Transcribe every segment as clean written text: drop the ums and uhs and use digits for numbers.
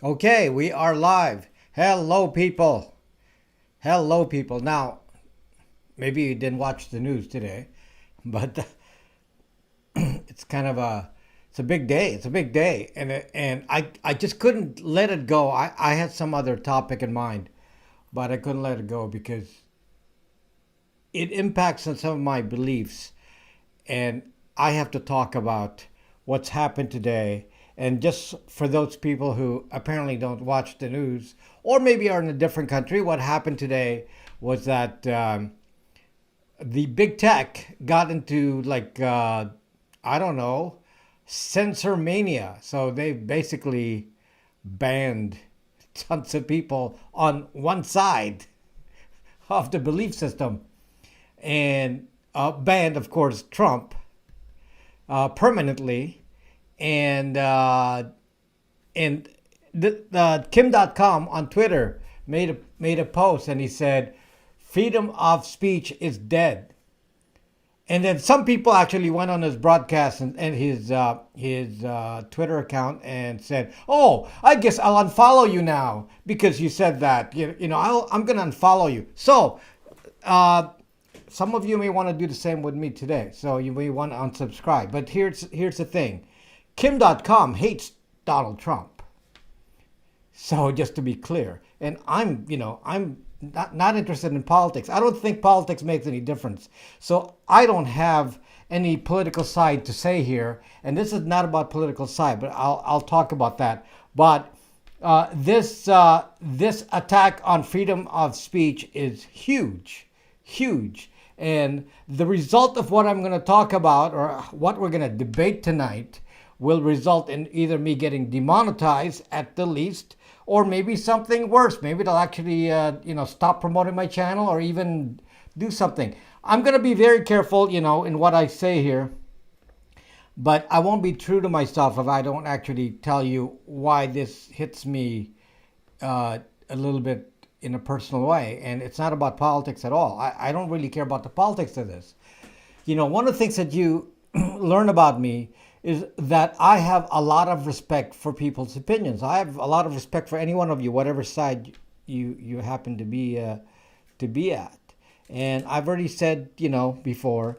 Okay, we are live. Hello, people. Hello, people. Now, maybe you didn't watch the news today, but it's kind of it's a big day. It's a big day, and I just couldn't let it go. I had some other topic in mind, but I couldn't let it go because it impacts on some of my beliefs, and I have to talk about what's happened today. And just for those people who apparently don't watch the news or maybe are in a different country, what happened today was that the big tech got into I don't know, censor mania. So they basically banned tons of people on one side of the belief system and banned, of course, Trump permanently. And and the Kim.com on Twitter made a post, and he said, "Freedom of speech is dead." And then some people actually went on his broadcast and his Twitter account and said, "Oh, I guess I'll unfollow you now because you said that. I'm gonna unfollow you." So uh, some of you may want to do the same with me today. So you may want to unsubscribe. But here's the thing. Kim.com hates Donald Trump. So just to be clear, and I'm not interested in politics. I don't think politics makes any difference. So I don't have any political side to say here. And this is not about political side, but I'll talk about that. But this attack on freedom of speech is huge, huge. And the result of what I'm going to talk about, or what we're going to debate tonight, will result in either me getting demonetized at the least, or maybe something worse. Maybe they'll actually, stop promoting my channel or even do something. I'm going to be very careful, in what I say here, but I won't be true to myself if I don't actually tell you why this hits me a little bit in a personal way. And it's not about politics at all. I don't really care about the politics of this. One of the things that you learn about me is that I have a lot of respect for people's opinions. I have a lot of respect for any one of you, whatever side you happen to be at. And I've already said, before,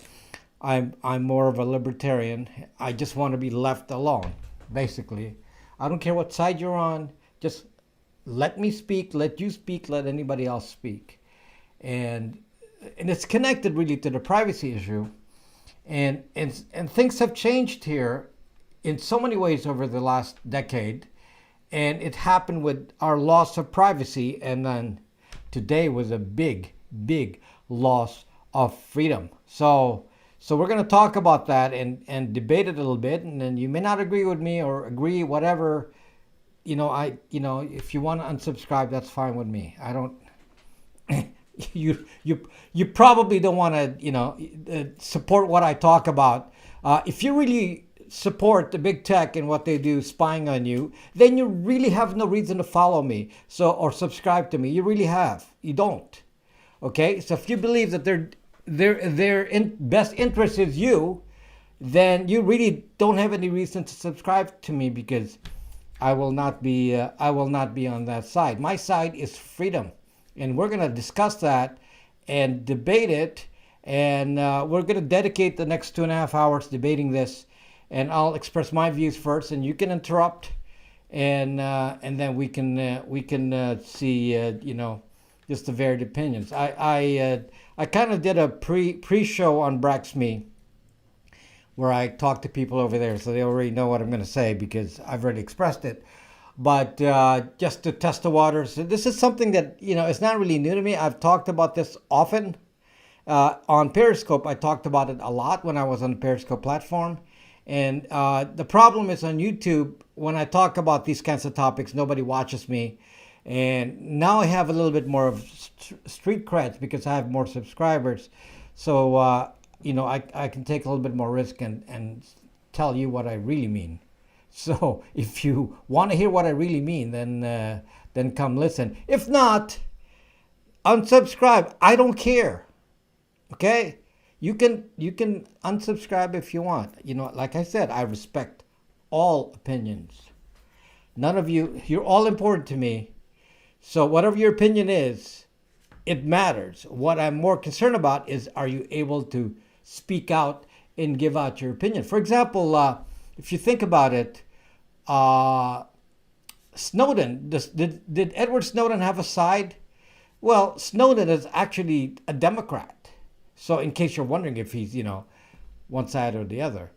I'm more of a libertarian. I just want to be left alone, basically. I don't care what side you're on. Just let me speak, let you speak, let anybody else speak. And it's connected really to the privacy issue. And things have changed here in so many ways over the last decade. And it happened with our loss of privacy. And then today was a big, big loss of freedom. So we're going to talk about that and debate it a little bit. And then you may not agree with me or agree, whatever. If you want to unsubscribe, that's fine with me. I don't. You probably don't want to support what I talk about. If you really support the big tech and what they do, spying on you, then you really have no reason to follow me or subscribe to me. You really have. You don't. Okay. So if you believe that their best interest is you, then you really don't have any reason to subscribe to me because I will not be on that side. My side is freedom. And we're going to discuss that and debate it. And we're going to dedicate the next 2.5 hours debating this. And I'll express my views first, and you can interrupt, and then we can see just the varied opinions. I kind of did a pre-show on Braxme where I talked to people over there, so they already know what I'm going to say because I've already expressed it. But just to test the waters, this is something that, it's not really new to me. I've talked about this often. On Periscope, I talked about it a lot when I was on the Periscope platform. And the problem is on YouTube, when I talk about these kinds of topics, nobody watches me. And now I have a little bit more of street creds because I have more subscribers. So, I can take a little bit more risk and tell you what I really mean. So if you want to hear what I really mean, then come listen. If not, unsubscribe. I don't care. Okay? You can unsubscribe if you want. Like I said, I respect all opinions. None of you, you're all important to me. So whatever your opinion is, it matters. What I'm more concerned about is, are you able to speak out and give out your opinion? For example, if you think about it, Snowden, did Edward Snowden have a side? Well, Snowden is actually a Democrat. So in case you're wondering if he's, one side or the other.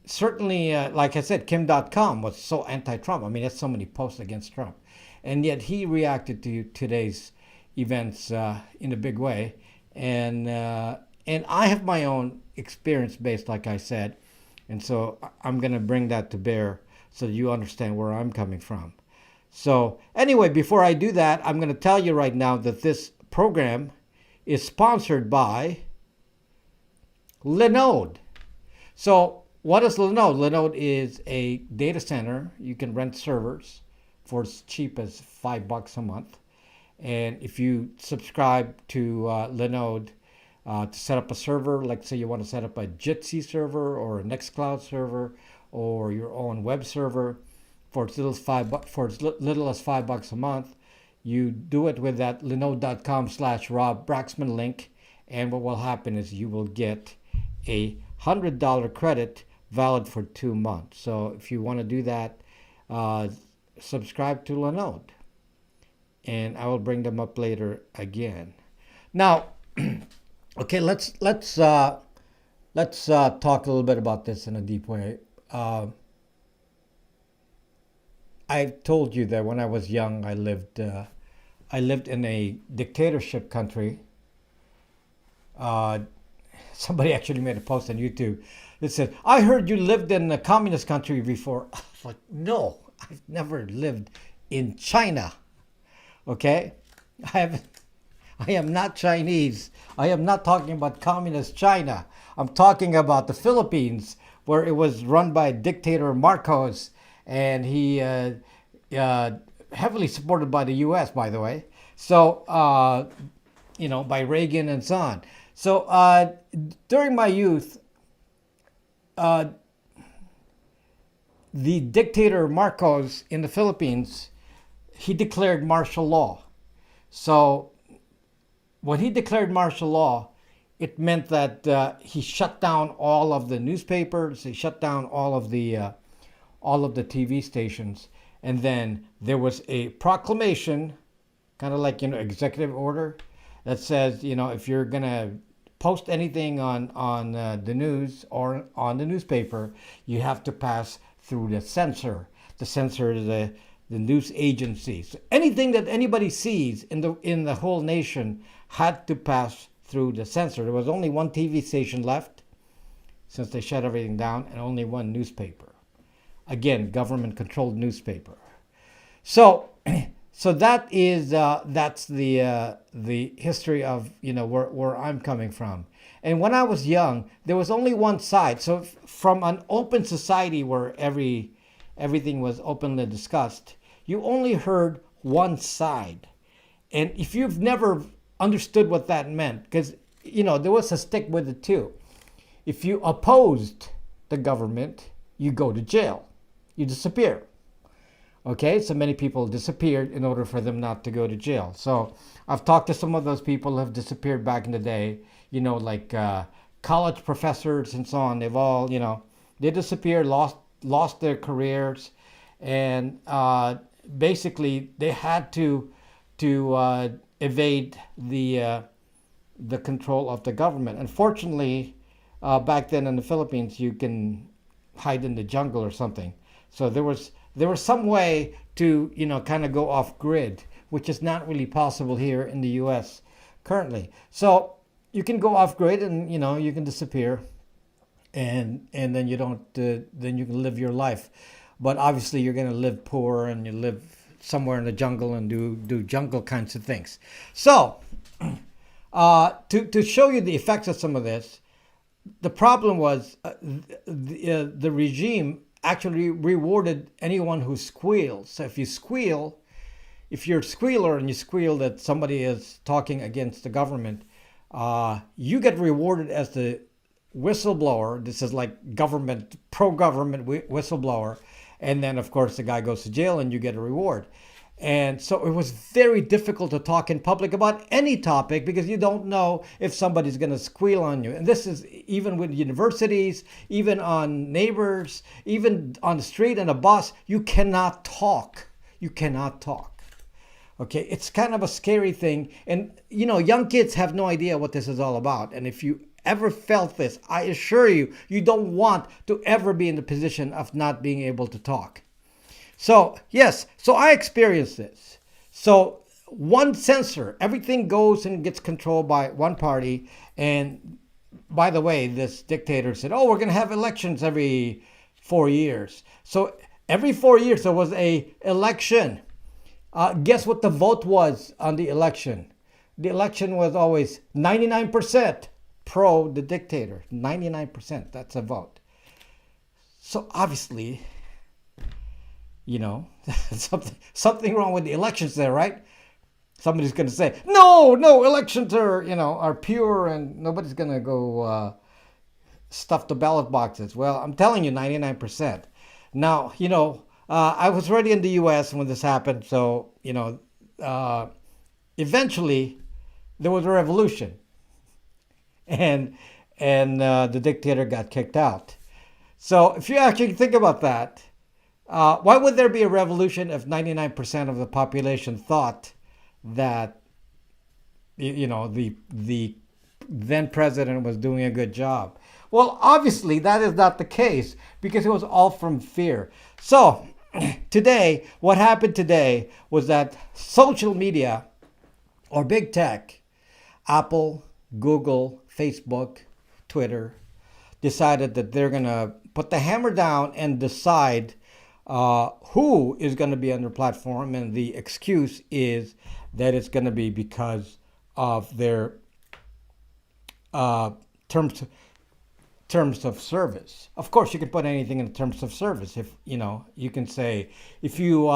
Certainly, like I said, Kim.com was so anti-Trump. I mean, there's so many posts against Trump. And yet he reacted to today's events in a big way. And I have my own experience based, like I said. And so I'm going to bring that to bear so you understand where I'm coming from. So anyway, before I do that, I'm going to tell you right now that this program is sponsored by Linode. So what is Linode? Linode is a data center. You can rent servers for as cheap as $5 a month. And if you subscribe to Linode to set up a server, like say you want to set up a Jitsi server or a Nextcloud server or your own web server for as little as $5 a month, you do it with that linode.com/Rob Braxman link, and what will happen is you will get a $100 credit valid for 2 months. So if you want to do that, subscribe to Linode, and I will bring them up later again. Now, okay, let's talk a little bit about this in a deep way. I told you that when I was young, I lived in a dictatorship country. Somebody actually made a post on YouTube that said, "I heard you lived in a communist country before." I was like, no, I've never lived in China. Okay, I am not Chinese. I am not talking about communist China. I'm talking about the Philippines, where it was run by dictator Marcos, and he heavily supported by the U.S., by the way. So, by Reagan and so on. So during my youth, the dictator Marcos in the Philippines, he declared martial law. So when he declared martial law, it meant that he shut down all of the newspapers. He shut down all of the TV stations, and then there was a proclamation, kind of like executive order, that says if you're gonna post anything on the news or on the newspaper, you have to pass through the censor. The censor is the news agency. So anything that anybody sees in the whole nation had to pass through the censor. There was only one TV station left, since they shut everything down, and only one newspaper. Again, government-controlled newspaper. So that is that's the history of where I'm coming from. And when I was young, there was only one side. So from an open society where everything was openly discussed, you only heard one side. And if you've never understood what that meant, because there was a stick with it too. If you opposed the government, you go to jail. You disappear. Okay, so many people disappeared in order for them not to go to jail. So I've talked to some of those people who have disappeared back in the day, like college professors and so on. They've all, they disappeared, lost their careers, and basically they had to evade the control of the government. Unfortunately, back then in the Philippines, you can hide in the jungle or something. So there was some way to kind of go off grid, which is not really possible here in the U.S. currently. So you can go off grid, and you can disappear, and then you don't then you can live your life. But obviously you're going to live poor, and you live somewhere in the jungle and do jungle kinds of things. So to show you the effects of some of this, the problem was the regime actually rewarded anyone who squeals. So if you're a squealer and you squeal that somebody is talking against the government, you get rewarded as the whistleblower. This is like pro-government whistleblower. And then, of course, the guy goes to jail and you get a reward. And so it was very difficult to talk in public about any topic because you don't know if somebody's going to squeal on you. And this is even with universities, even on neighbors, even on the street and a bus. You cannot talk. You cannot talk. Okay, it's kind of a scary thing. And, young kids have no idea what this is all about. And if you ever felt this, I assure you, you don't want to ever be in the position of not being able to talk. So, yes, so I experienced this. So, one censor, everything goes and gets controlled by one party. And by the way, this dictator said, oh, we're going to have elections every 4 years. So, every 4 years there was a election. Guess what the vote was on the election? The election was always 99% pro the dictator. 99%, that's a vote. So, obviously, something wrong with the elections there, right? Somebody's going to say, no, elections are pure and nobody's going to go stuff the ballot boxes. Well, I'm telling you, 99%. Now, I was already in the U.S. when this happened. So, eventually there was a revolution and the dictator got kicked out. So if you actually think about that, why would there be a revolution if 99% of the population thought that, the then president was doing a good job? Well, obviously that is not the case because it was all from fear. So today, what happened today was that social media or big tech, Apple, Google, Facebook, Twitter, decided that they're going to put the hammer down and decide who is going to be on their platform, and the excuse is that it's going to be because of their terms of service. Of course, you can put anything in terms of service. If you can say if you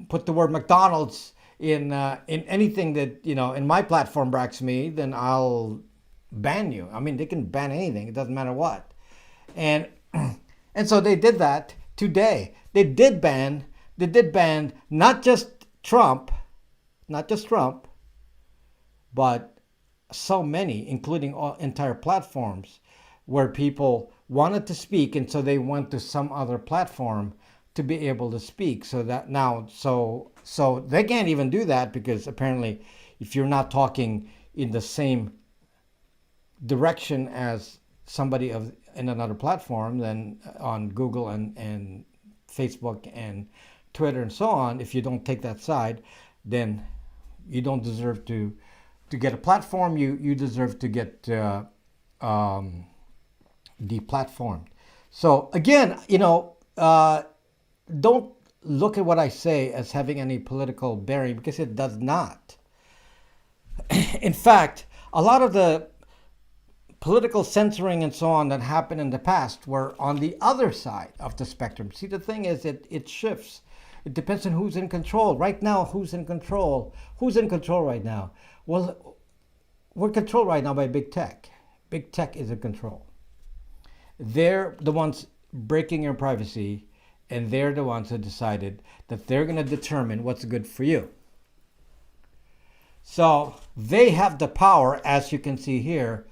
put the word McDonald's in anything that in my platform brags me, then I'll ban you. I mean, they can ban anything. It doesn't matter what, and so they did that today. They did ban not just Trump, but so many, including entire platforms where people wanted to speak, and so they went to some other platform to be able to speak. So that now, so they can't even do that because apparently, if you're not talking in the same direction as somebody in another platform, then on Google and Facebook and Twitter and so on, if you don't take that side, then you don't deserve to get a platform. You deserve to get deplatformed. So again, don't look at what I say as having any political bearing because it does not. In fact, a lot of the political censoring and so on that happened in the past were on the other side of the spectrum. See, the thing is, it shifts. It depends on who's in control. Right now, who's in control? Who's in control right now? Well, we're controlled right now by big tech. Big tech is in control. They're the ones breaking your privacy, and they're the ones who decided that they're going to determine what's good for you. So they have the power, as you can see here,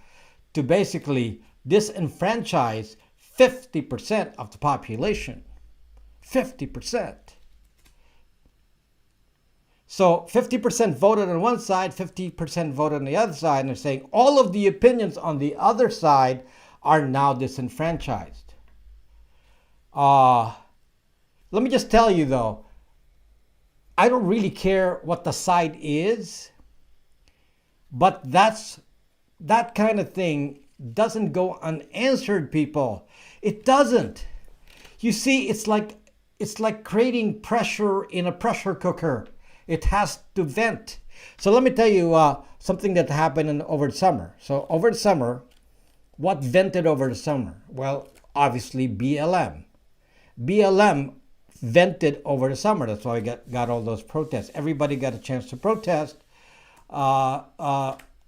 to basically disenfranchise 50% of the population. 50%. So 50% voted on one side, 50% voted on the other side, and they're saying all of the opinions on the other side are now disenfranchised. Let me just tell you though, I don't really care what the side is, but that kind of thing doesn't go unanswered, people. It doesn't. You see, it's like creating pressure in a pressure cooker. It has to vent. So let me tell you something that happened over the summer. So over the summer, what vented over the summer? Well, obviously BLM. BLM vented over the summer. That's why we got all those protests. Everybody got a chance to protest on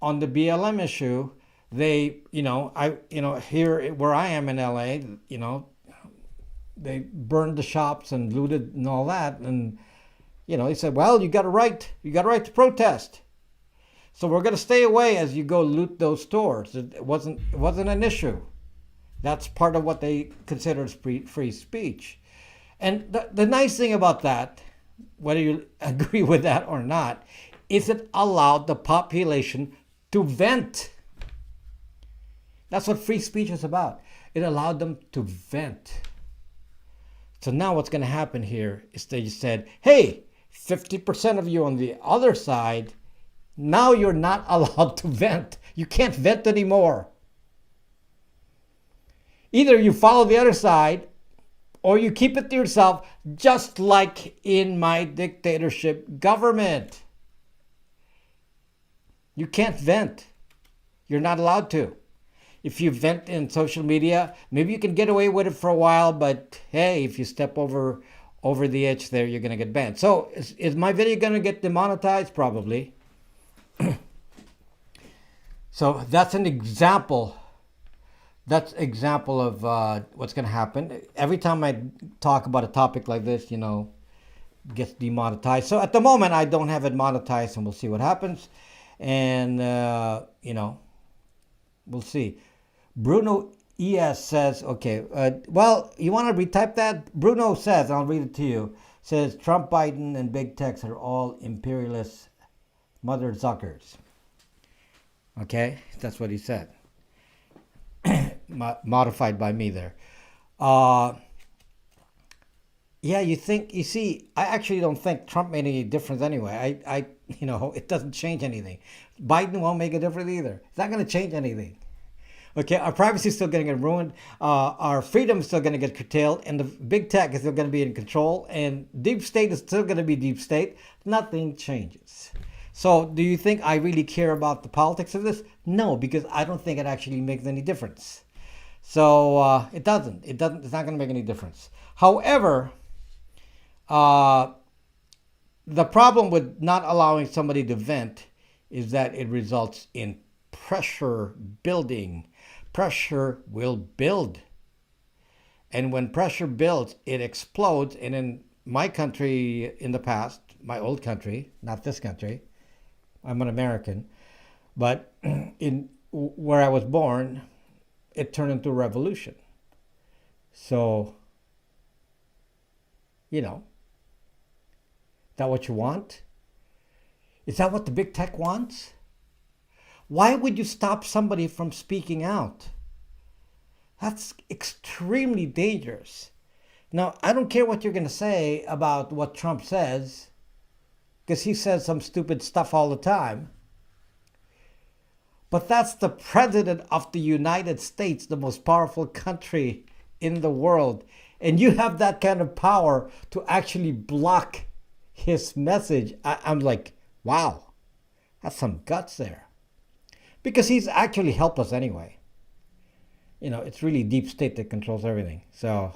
the BLM issue. They, here where I am in LA, they burned the shops and looted and all that. And, he said, well, you got a right to protest. So we're going to stay away as you go loot those stores. It wasn't an issue. That's part of what they consider free speech. And the nice thing about that, whether you agree with that or not, is it allowed the population to vent. That's what free speech is about. It allowed them to vent. So now what's going to happen here is they said, hey, 50% of you on the other side, now you're not allowed to vent. You can't vent anymore. Either you follow the other side or you keep it to yourself, just like in my dictatorship government. You can't vent. You're not allowed to. If you vent in social media, maybe you can get away with it for a while, but hey, if you step over the edge there, you're going to get banned. So is my video going to get demonetized? Probably. So that's an example. That's an example of what's going to happen. Every time I talk about a topic like this, gets demonetized. So at the moment, I don't have it monetized, and we'll see what happens. And, we'll see. Bruno ES says, okay, well, you want to retype that? Bruno says, I'll read it to you, says Trump, Biden, and big techs are all imperialist mother suckers. Okay, that's what he said. Modified by me there. Yeah, you see, I actually don't think Trump made any difference anyway. It doesn't change anything. Biden won't make a difference either. It's not going to change anything. Okay, our privacy is still going to get ruined. Our freedom is still going to get curtailed. And the big tech is still going to be in control. And deep state is still going to be deep state. Nothing changes. So do you think I really care about the politics of this? No, because I don't think it actually makes any difference. So it doesn't. It's not going to make any difference. However, the problem with not allowing somebody to vent is that it results in pressure building. Pressure will build. And when pressure builds, it explodes. And in my country in the past, my old country, not this country, I'm an American, but in where I was born, it turned into a revolution. So, is that what you want? Is that what the big tech wants? Why would you stop somebody from speaking out? That's extremely dangerous. Now, I don't care what you're going to say about what Trump says, because he says some stupid stuff all the time. But that's the president of the United States, the most powerful country in the world. And you have that kind of power to actually block his message. I'm like, wow, that's some guts there. Because he's actually helped us anyway. It's really deep state that controls everything. So,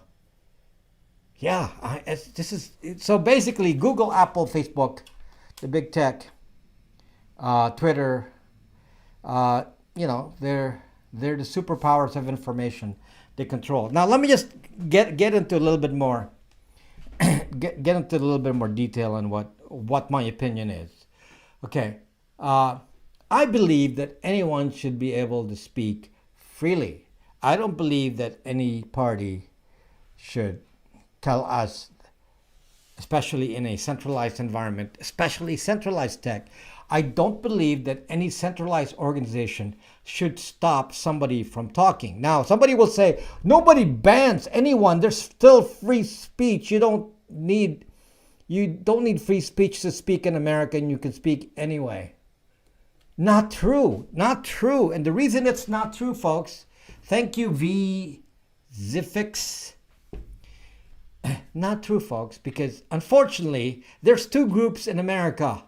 yeah, so basically Google, Apple, Facebook, the big tech, Twitter, they're the superpowers of information they control. Now, let me just get into a little bit more, get into a little bit more detail on what my opinion is. Okay, I believe that anyone should be able to speak freely. I don't believe that any party should tell us, especially in a centralized environment, especially centralized tech, I don't believe that any centralized organization should stop somebody from talking. Now, somebody will say, nobody bans anyone. There's still free speech. You don't need free speech to speak in America, and you can speak anyway. Not true. Not true. And the reason it's not true, folks, thank you, Zifix. Not true, folks, because unfortunately, there's two groups in America.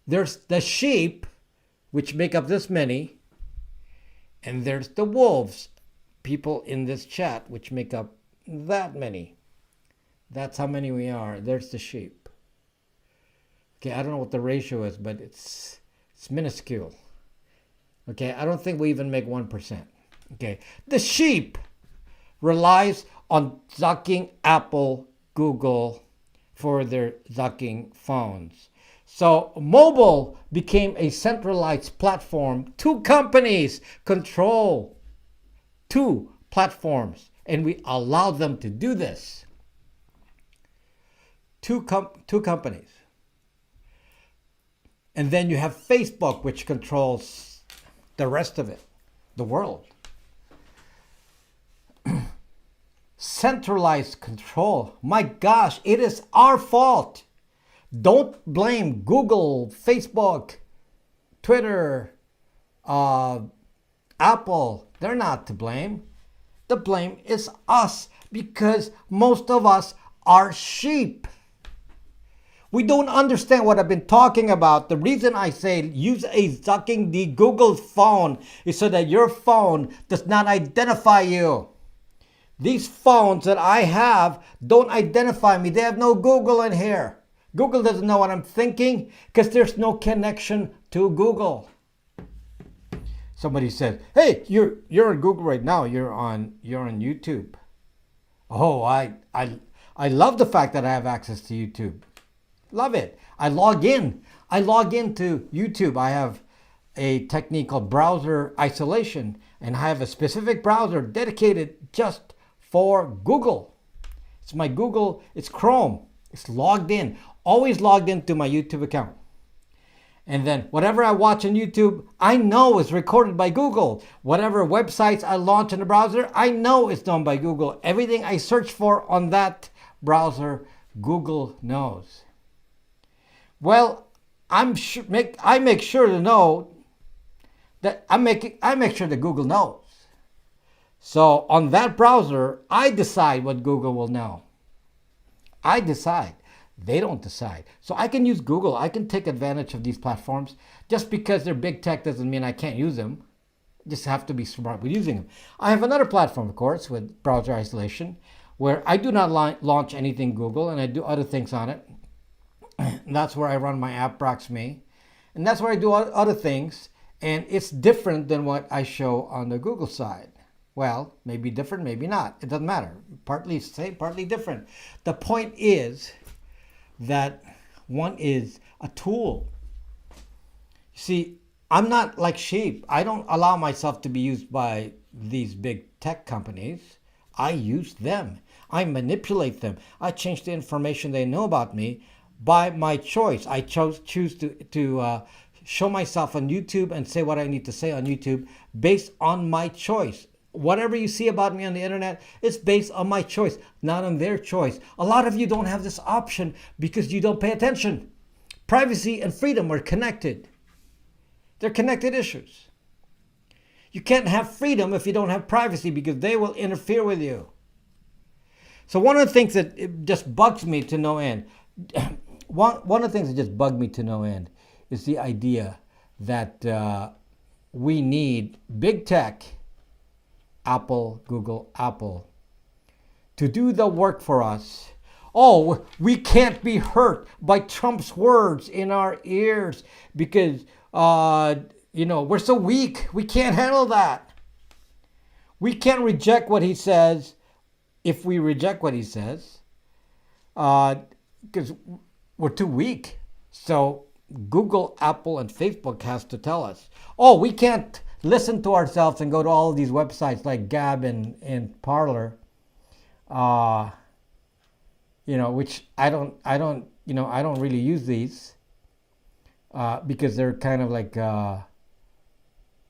There's the sheep, which make up this many, and there's the wolves, people in this chat, which make up that many. That's how many we are. There's the sheep. Okay, I don't know what the ratio is, but it's minuscule. Okay, I don't think we even make 1%. Okay, the sheep relies on zucking Apple, Google for their zucking phones. So mobile became a centralized platform. Two companies control two platforms, and we allow them to do this. Two companies. And then you have Facebook, which controls the rest of it, the world. Centralized control. My gosh, it is our fault. Don't blame Google, Facebook, Twitter, Apple. They're not to blame. The blame is us because most of us are sheep. We don't understand what I've been talking about. The reason I say use a zucking the Google phone is so that your phone does not identify you. These phones that I have don't identify me. They have no Google in here. Google doesn't know what I'm thinking because there's no connection to Google. Somebody said, "Hey, you're on Google right now. You're on YouTube." Oh, I love the fact that I have access to YouTube. Love it. I log into YouTube. I have a technique called browser isolation, and I have a specific browser dedicated just for Google. It's my Google, it's Chrome. It's logged in, always logged into my YouTube account. And then whatever I watch on YouTube, I know is recorded by Google. Whatever websites I launch in the browser, I know is done by Google. Everything I search for on that browser, Google knows. Well, I make sure to know that I make sure that Google knows. So on that browser, I decide what Google will know. I decide. They don't decide. So I can use Google. I can take advantage of these platforms. Just because they're big tech doesn't mean I can't use them. Just have to be smart with using them. I have another platform, of course, with browser isolation, where I do not launch anything Google, and I do other things on it. And that's where I run my app, Proxme. And that's where I do other things. And it's different than what I show on the Google side. Well, maybe different, maybe not. It doesn't matter. Partly same, partly different. The point is that one is a tool. You see, I'm not like sheep. I don't allow myself to be used by these big tech companies. I use them. I manipulate them. I change the information they know about me by my choice. I choose to show myself on YouTube and say what I need to say on YouTube based on my choice. Whatever you see about me on the internet is based on my choice, not on their choice. A lot of you don't have this option because you don't pay attention. Privacy and freedom are connected. They're connected issues. You can't have freedom if you don't have privacy because they will interfere with you. So one of the things that it just bugs me to no end, one of the things that just bugged me to no end is the idea that we need big tech, Apple, Google, Apple, to do the work for us. Oh, we can't be hurt by Trump's words in our ears because, we're so weak. We can't handle that. We can't reject what he says if we reject what he says because we're too weak. So Google, Apple, and Facebook has to tell us, oh, we can't listen to ourselves and go to all of these websites like Gab and Parler, which I don't really use these because they're kind of like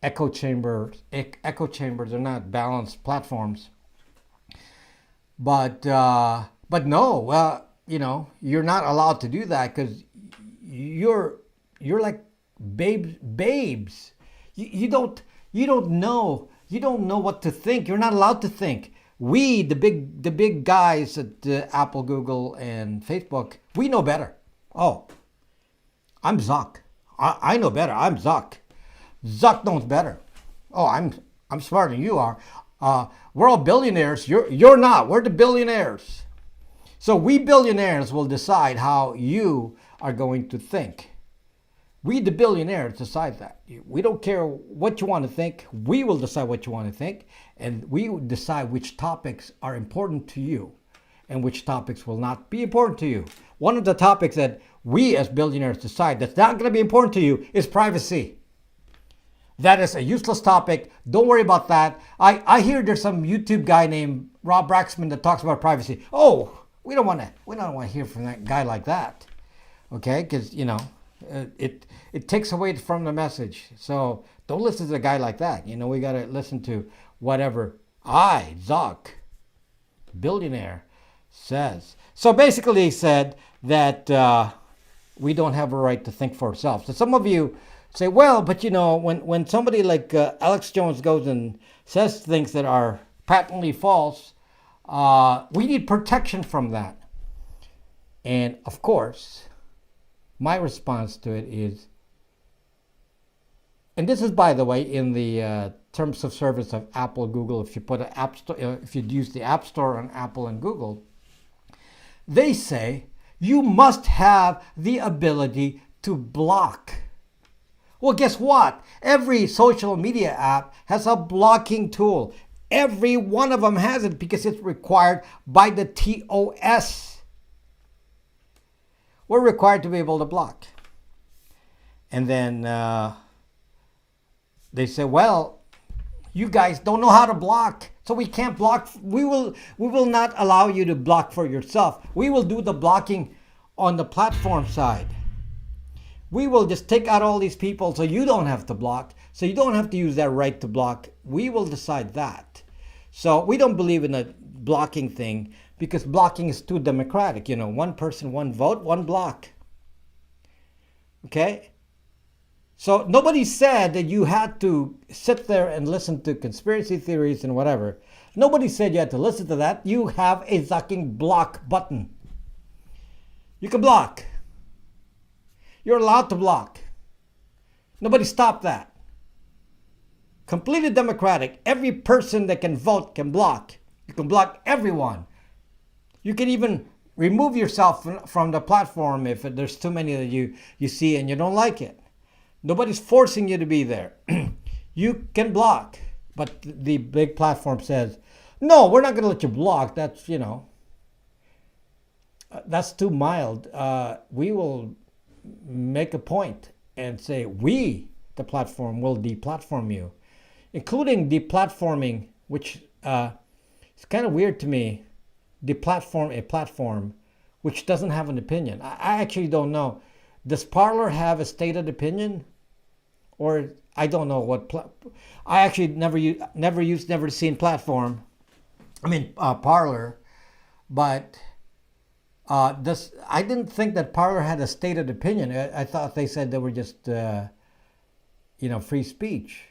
echo chambers. They're not balanced platforms. But no, you're not allowed to do that because you're like babes. You don't know what to think. You're not allowed to think. We, the big guys at Apple, Google, and Facebook, we know better. Oh, I'm Zuck. I know better. I'm Zuck. Zuck knows better. Oh, I'm smarter than you are. We're all billionaires. You're not. We're the billionaires. So we billionaires will decide how you are going to think. We, the billionaires, decide that. We don't care what you want to think. We will decide what you want to think. And we will decide which topics are important to you and which topics will not be important to you. One of the topics that we as billionaires decide that's not going to be important to you is privacy. That is a useless topic. Don't worry about that. I hear there's some YouTube guy named Rob Braxman that talks about privacy. Oh, we don't want to hear from that guy like that. Okay? Because, it takes away from the message. So don't listen to a guy like that. We got to listen to whatever Zuck, billionaire, says. So basically he said that we don't have a right to think for ourselves. So some of you say, well, but when somebody like Alex Jones goes and says things that are patently false, we need protection from that. And of course, my response to it is, and this is, by the way, in the terms of service of Apple, Google. If you put an app store, if you use the App Store on Apple and Google, they say you must have the ability to block. Well, guess what? Every social media app has a blocking tool. Every one of them has it because it's required by the TOS. We're required to be able to block. And then they say, well, you guys don't know how to block, so we can't block. We will not allow you to block for yourself. We will do the blocking on the platform side. We will just take out all these people so you don't have to block, so you don't have to use that right to block. We will decide that. So we don't believe in a blocking thing because blocking is too democratic. One person, one vote, one block. Okay? So nobody said that you had to sit there and listen to conspiracy theories and whatever. Nobody said you had to listen to that. You have a fucking block button. You can block. You're allowed to block. Nobody stopped that. Completely democratic. Every person that can vote can block. You can block everyone. You can even remove yourself from the platform if there's too many that you see and you don't like it. Nobody's forcing you to be there. You can block. But the big platform says, no, we're not going to let you block. That's, that's too mild. We will make a point and say, we, the platform, will deplatform you. Including deplatforming, which is kind of weird to me. Deplatform a platform which doesn't have an opinion. I actually don't know. Does Parler have a stated opinion? Or I don't know what. I actually never seen platform. Parler, but I didn't think that Parler had a stated opinion. I thought they said they were just free speech.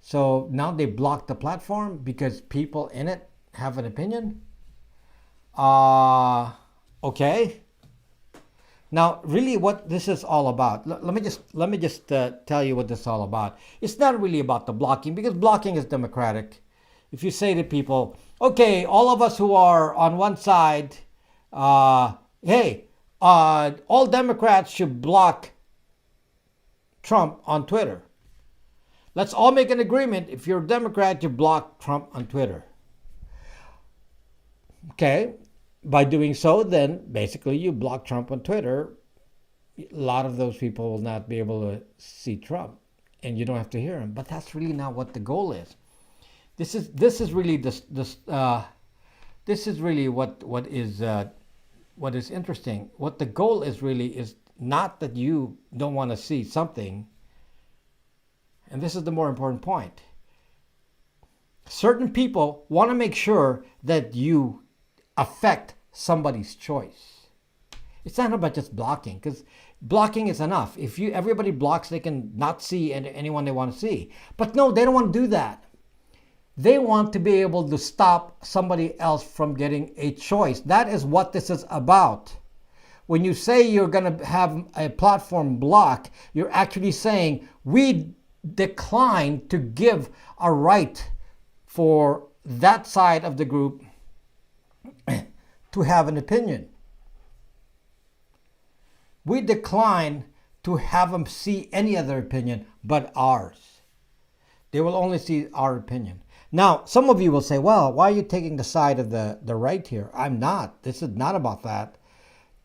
So now they block the platform because people in it have an opinion. Okay. Now, really, what this is all about? Let me just tell you what this is all about. It's not really about the blocking because blocking is democratic. If you say to people, okay, all of us who are on one side, hey, all Democrats should block Trump on Twitter. Let's all make an agreement. If you're a Democrat, you block Trump on Twitter. Okay. By doing so, then basically you block Trump on Twitter. A lot of those people will not be able to see Trump, and you don't have to hear him. But that's really not what the goal is. This is really what is interesting. What the goal is really is not that you don't want to see something. And this is the more important point. Certain people want to make sure that you affect somebody's choice. It's not about just blocking, because blocking is enough. If everybody blocks, they can not see anyone they want to see. But no, they don't want to do that. They want to be able to stop somebody else from getting a choice. That is what this is about. When you say you're going to have a platform block, you're actually saying we decline to give a right for that side of the group to have an opinion. We decline to have them see any other opinion but ours. They will only see our opinion. Now, some of you will say, well, why are you taking the side of the right here? I'm not. This is not about that.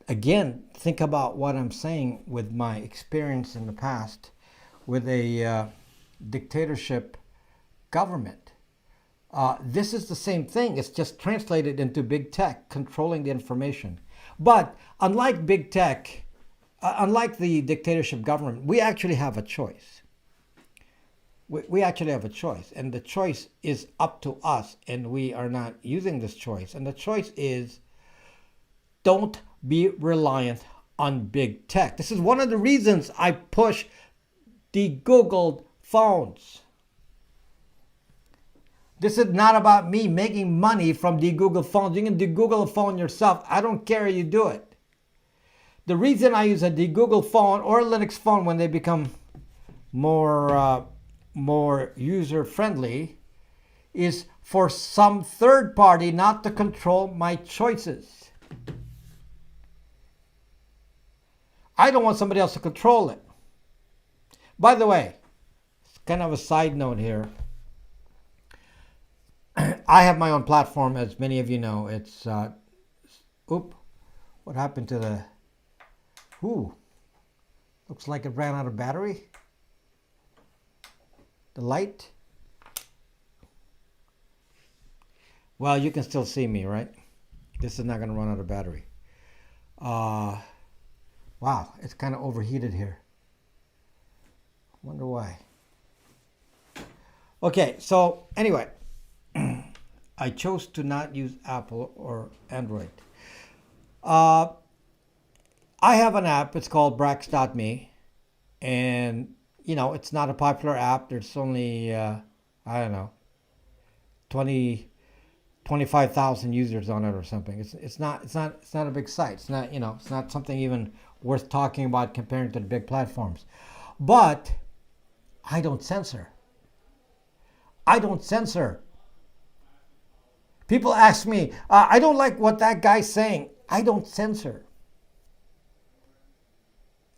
Again, think about what I'm saying with my experience in the past with a dictatorship government. This is the same thing. It's just translated into big tech controlling the information. But unlike big tech, unlike the dictatorship government, we actually have a choice. We actually have a choice, and the choice is up to us, and we are not using this choice. And the choice is, don't be reliant on big tech. This is one of the reasons I push the Googled phones. This is not about me making money from the Google phones. You can de-Google a phone yourself. I don't care how you do it. The reason I use a de-Google phone or a Linux phone when they become more user-friendly is for some third party not to control my choices. I don't want somebody else to control it. By the way, it's kind of a side note here. I have my own platform, as many of you know. It's, what happened to the, looks like it ran out of battery. The light. Well, you can still see me, right? This is not going to run out of battery. Wow, it's kind of overheated here. Wonder why. Okay, so anyway, I chose to not use Apple or Android. I have an app. It's called Brax.me, and you know, it's not a popular app. There's only, I don't know, 25,000 users on it or something. It's not a big site. It's not, you know, it's not something even worth talking about comparing to the big platforms. But I don't censor. I don't censor. People ask me, I don't like what that guy's saying. I don't censor.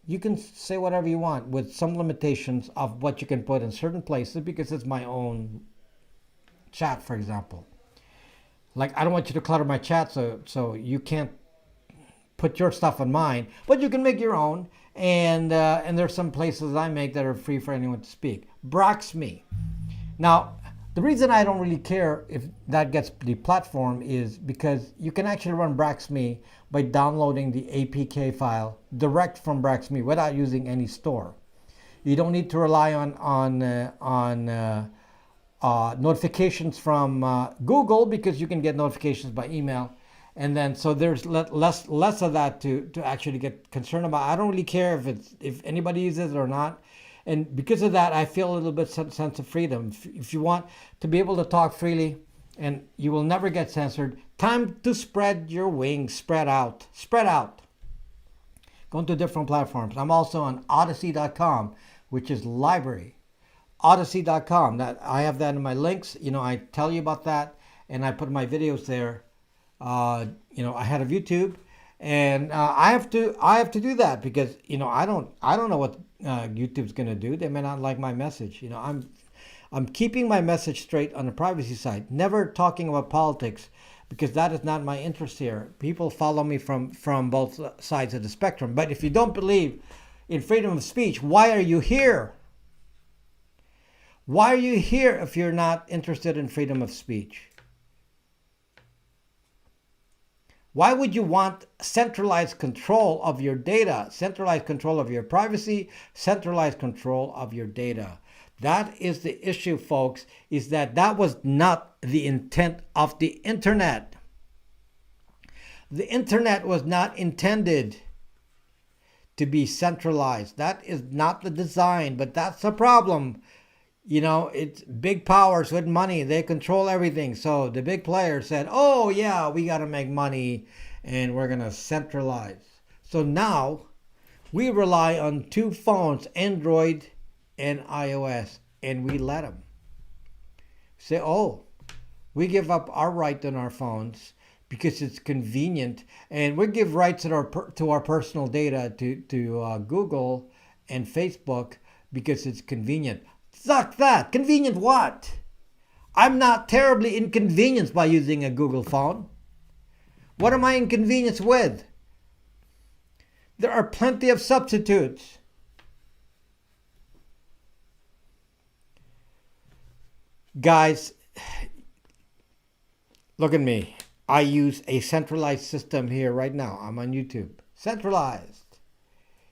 You can say whatever you want with some limitations of what you can put in certain places because it's my own chat, for example. Like, I don't want you to clutter my chat, so you can't put your stuff on mine, but you can make your own. And there's some places I make that are free for anyone to speak. Brax.me. Now, the reason I don't really care if that gets the platform is because you can actually run Brax.me by downloading the APK file direct from Brax.me without using any store. You don't need to rely on notifications from Google because you can get notifications by email. And then so there's less of that to actually get concerned about. I don't really care if anybody uses it or not. And because of that, I feel a little bit sense of freedom. If you want to be able to talk freely and you will never get censored, time to spread your wings, spread out. Go into different platforms. I'm also on Odyssey.com, which is library. Odyssey.com. That I have that in my links. You know, I tell you about that, and I put my videos there. You know, I had a YouTube, and I have to do that because you know I don't know what YouTube's gonna do. They may not like my message. You know, I'm keeping my message straight on the privacy side. Never talking about politics because that is not my interest here. People follow me from both sides of the spectrum. But if you don't believe in freedom of speech, why are you here? Why are you here if you're not interested in freedom of speech? Why would you want centralized control of your data, centralized control of your privacy, centralized control of your data? That is the issue, folks, is that was not the intent of the internet. The internet was not intended to be centralized. That is not the design, but that's the problem. You know, it's big powers with money. They control everything. So the big players said, oh, yeah, we got to make money and we're going to centralize. So now we rely on two phones, Android and iOS, and we let them. Say, oh, we give up our right on our phones because it's convenient. And we give rights to our personal data to Google and Facebook because it's convenient. Suck that. Convenient what? I'm not terribly inconvenienced by using a Google phone. What am I inconvenienced with? There are plenty of substitutes. Guys, look at me. I use a centralized system here right now. I'm on YouTube. Centralized.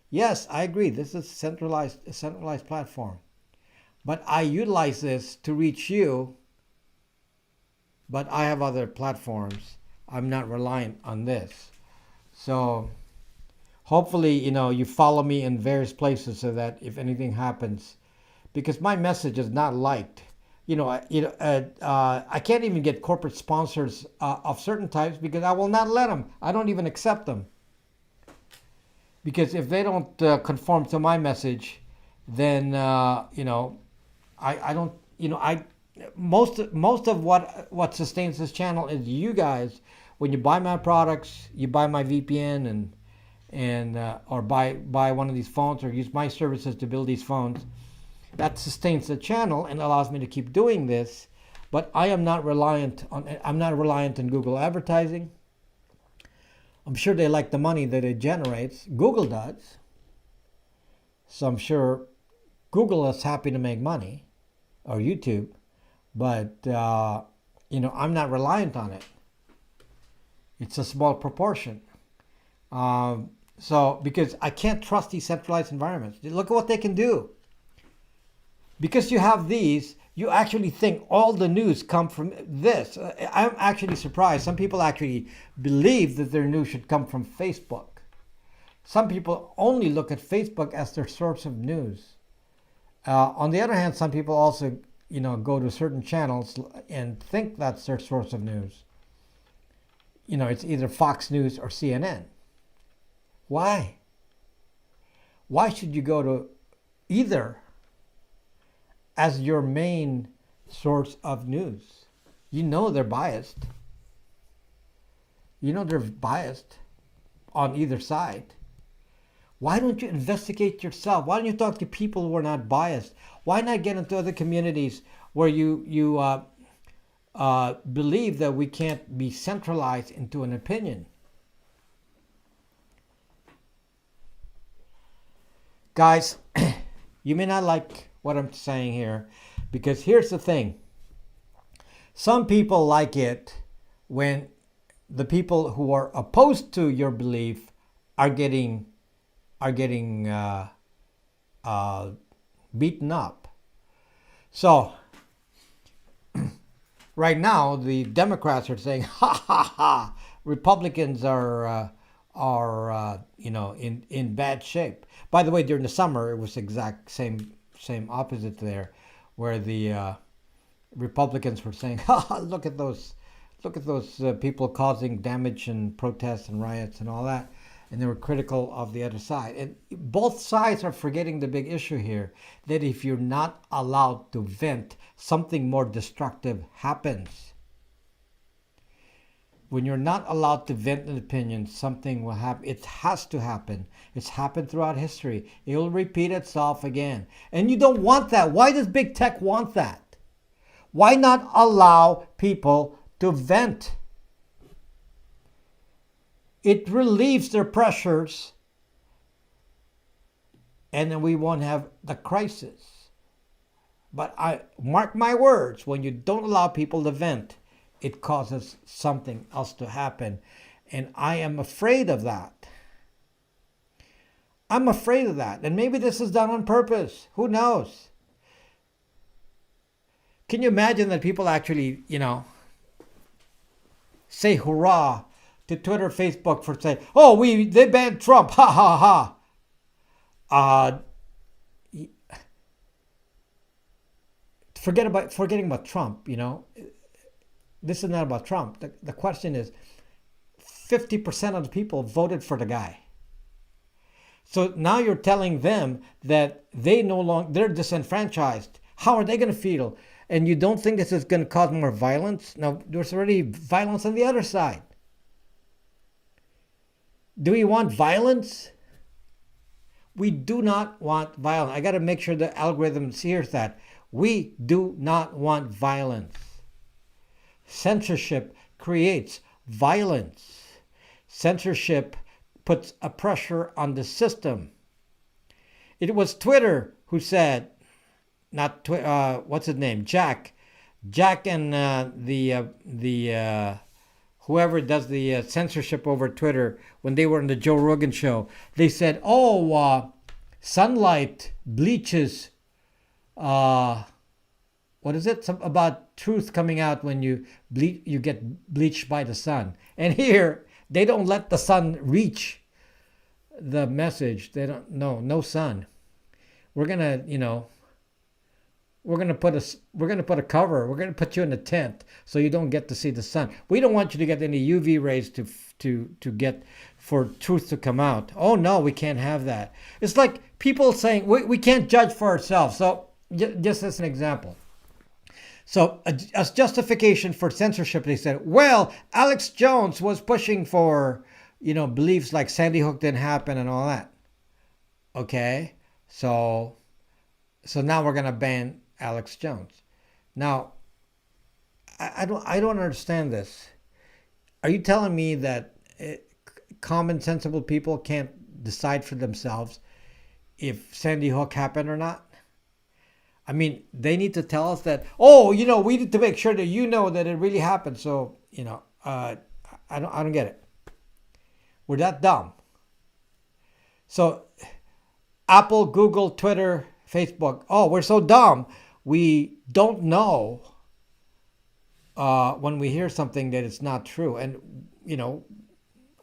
Yes, I agree. This is a centralized platform. But I utilize this to reach you. But I have other platforms. I'm not reliant on this. So hopefully, you follow me in various places so that if anything happens, because my message is not liked. I can't even get corporate sponsors of certain types because I will not let them. I don't even accept them. Because if they don't conform to my message, then I don't. Most of what sustains this channel is you guys. When you buy my products, you buy my VPN and or buy one of these phones or use my services to build these phones. That sustains the channel and allows me to keep doing this. But I'm not reliant on Google advertising. I'm sure they like the money that it generates. Google does. So I'm sure Google is happy to make money, or YouTube, but I'm not reliant on it. It's a small proportion. So because I can't trust these centralized environments. Look at what they can do. Because you have these, you actually think all the news come from this. I'm actually surprised. Some people actually believe that their news should come from Facebook. Some people only look at Facebook as their source of news. On the other hand, some people also, go to certain channels and think that's their source of news. It's either Fox News or CNN. Why? Why should you go to either as your main source of news? They're biased. They're biased on either side. Why don't you investigate yourself? Why don't you talk to people who are not biased? Why not get into other communities where you believe that we can't be centralized into an opinion? Guys, you may not like what I'm saying here, because here's the thing. Some people like it when the people who are opposed to your belief are getting beaten up. So right now the Democrats are saying, ha ha ha, Republicans are in bad shape. By the way, during the summer it was exact same opposite there, where the Republicans were saying, ha, look at those people causing damage and protests and riots and all that. And they were critical of the other side. And both sides are forgetting the big issue here, that if you're not allowed to vent, something more destructive happens. When you're not allowed to vent an opinion, something will happen. It has to happen. It's happened throughout history. It will repeat itself again. And you don't want that. Why does big tech want that? Why not allow people to vent? It relieves their pressures, and then we won't have the crisis. But I mark my words, when you don't allow people to vent, it causes something else to happen. And I am afraid of that. I'm afraid of that. And maybe this is done on purpose. Who knows? Can you imagine that people actually, say hurrah to Twitter, Facebook for saying, oh, they banned Trump, ha ha ha. Forgetting about Trump, this is not about Trump. The question is, 50% of the people voted for the guy. So now you're telling them that they're disenfranchised. How are they going to feel? And you don't think this is going to cause more violence? Now, there's already violence on the other side. Do we want violence? We do not want violence. I got to make sure the algorithm hears that. We do not want violence. Censorship creates violence. Censorship puts a pressure on the system. It was Twitter who said, not what's his name, Jack and the whoever does the censorship over Twitter, when they were on the Joe Rogan show, they said, sunlight bleaches. What is it? About truth coming out when you get bleached by the sun. And here they don't let the sun reach the message. They don't. No sun. We're gonna put a cover. We're gonna put you in a tent so you don't get to see the sun. We don't want you to get any UV rays to get for truth to come out. Oh no, we can't have that. It's like people saying we can't judge for ourselves. So just as an example. So as justification for censorship, they said, well, Alex Jones was pushing for beliefs like Sandy Hook didn't happen and all that. Okay, so now we're gonna ban Alex Jones. Now, I don't understand this. Are you telling me that common sensible people can't decide for themselves if Sandy Hook happened or not? I mean, they need to tell us that, we need to make sure that that it really happened. So, I don't get it. We're that dumb. So, Apple, Google, Twitter, Facebook, we're so dumb. We don't know when we hear something that it's not true. And,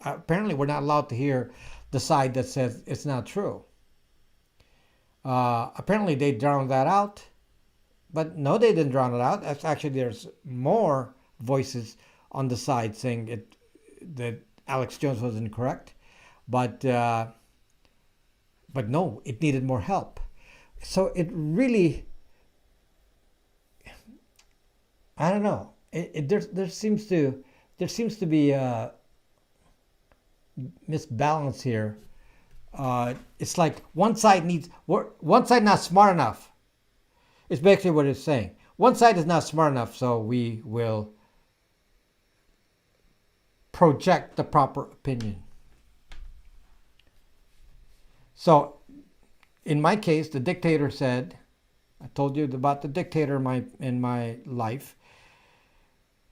apparently we're not allowed to hear the side that says it's not true. Apparently they drowned that out. But no, they didn't drown it out. Actually, there's more voices on the side saying that Alex Jones was incorrect. But no, it needed more help. So it really, I don't know. There seems to be a misbalance here. It's like one side not smart enough. It's basically what it's saying. One side is not smart enough, so we will project the proper opinion. So, in my case, the dictator said, I told you about the dictator in my life.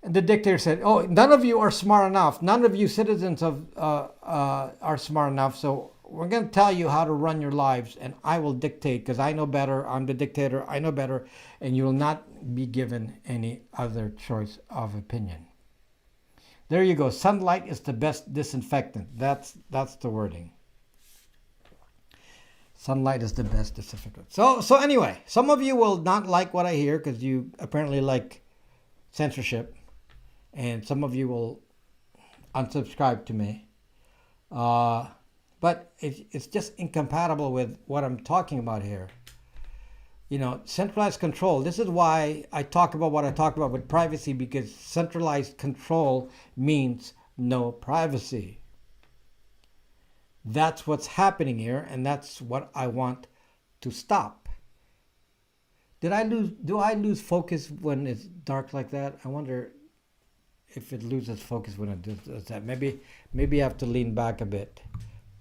And the dictator said, none of you are smart enough. None of you citizens are smart enough. So we're going to tell you how to run your lives, and I will dictate because I know better. I'm the dictator. I know better. And you will not be given any other choice of opinion. There you go. Sunlight is the best disinfectant. That's the wording. Sunlight is the best disinfectant. So anyway, some of you will not like what I hear because you apparently like censorship. And some of you will unsubscribe to me. But it's just incompatible with what I'm talking about here. Centralized control. This is why I talk about what I talk about with privacy, because centralized control means no privacy. That's what's happening here, and that's what I want to stop. Do I lose focus when it's dark like that? I wonder if it loses focus when it does that. Maybe I have to lean back a bit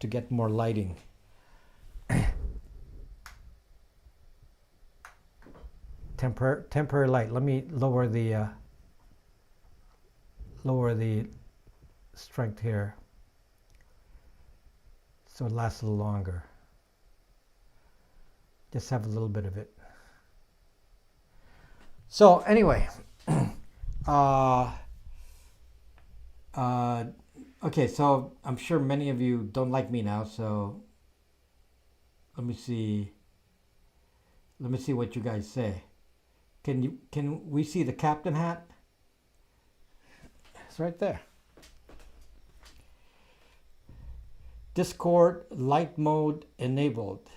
to get more lighting. Temporary light. Let me lower the strength here so it lasts a little longer. Just have a little bit of it. So anyway, okay, so I'm sure many of you don't like me now, so let me see what you guys say. Can we see the captain hat? It's right there. Discord light mode enabled.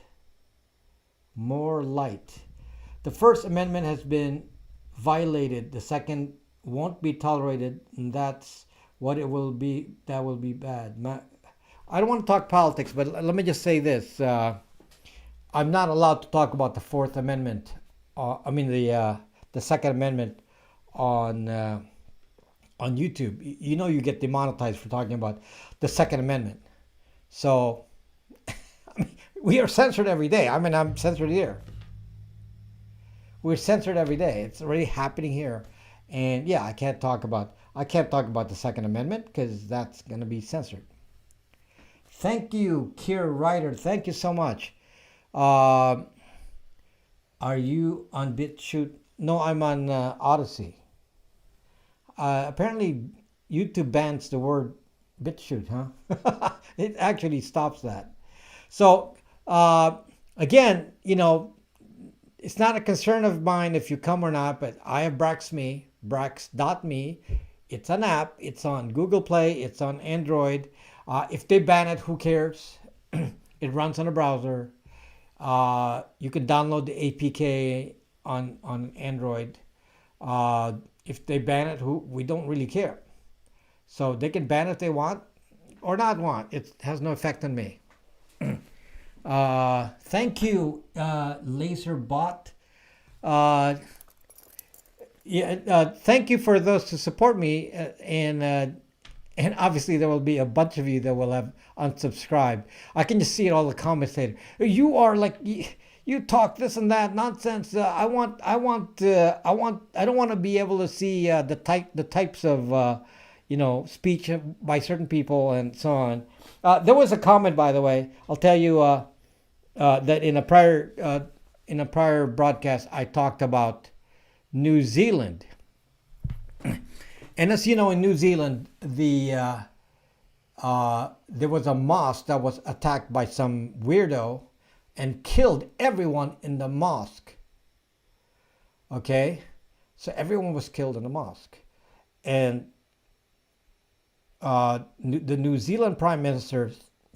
More light. The First Amendment has been violated. The second won't be tolerated, and that's what it will be. That will be bad. I don't want to talk politics, but let me just say this. I'm not allowed to talk about the Fourth Amendment. The Second Amendment on YouTube. You know, you get demonetized for talking about the Second Amendment. So we are censored every day. I mean, I'm censored here. We're censored every day. It's already happening here, and yeah, I can't talk about the Second Amendment because that's going to be censored. Thank you, Kier Ryder. Thank you so much. Are you on BitChute? No, I'm on Odyssey. Apparently, YouTube bans the word BitChute, huh? It actually stops that. So, again, it's not a concern of mine if you come or not, but I have Brax.me. It's an app. It's on Google Play. It's on Android. If they ban it, who cares? It runs on a browser. You can download the APK on Android. If they ban it, we don't really care. So they can ban it if they want or not want. It has no effect on me. Thank you, LaserBot. Thank you for those to support me, and obviously there will be a bunch of you that will have unsubscribed. I can just see it all the comments later. You are like you talk this and that nonsense. I don't want to be able to see the types of speech by certain people and so on. There was a comment, by the way. I'll tell you that in a prior broadcast I talked about New Zealand. And as you know, in New Zealand, there was a mosque that was attacked by some weirdo and killed everyone in the mosque. Okay? So everyone was killed in the mosque. And the New Zealand Prime Minister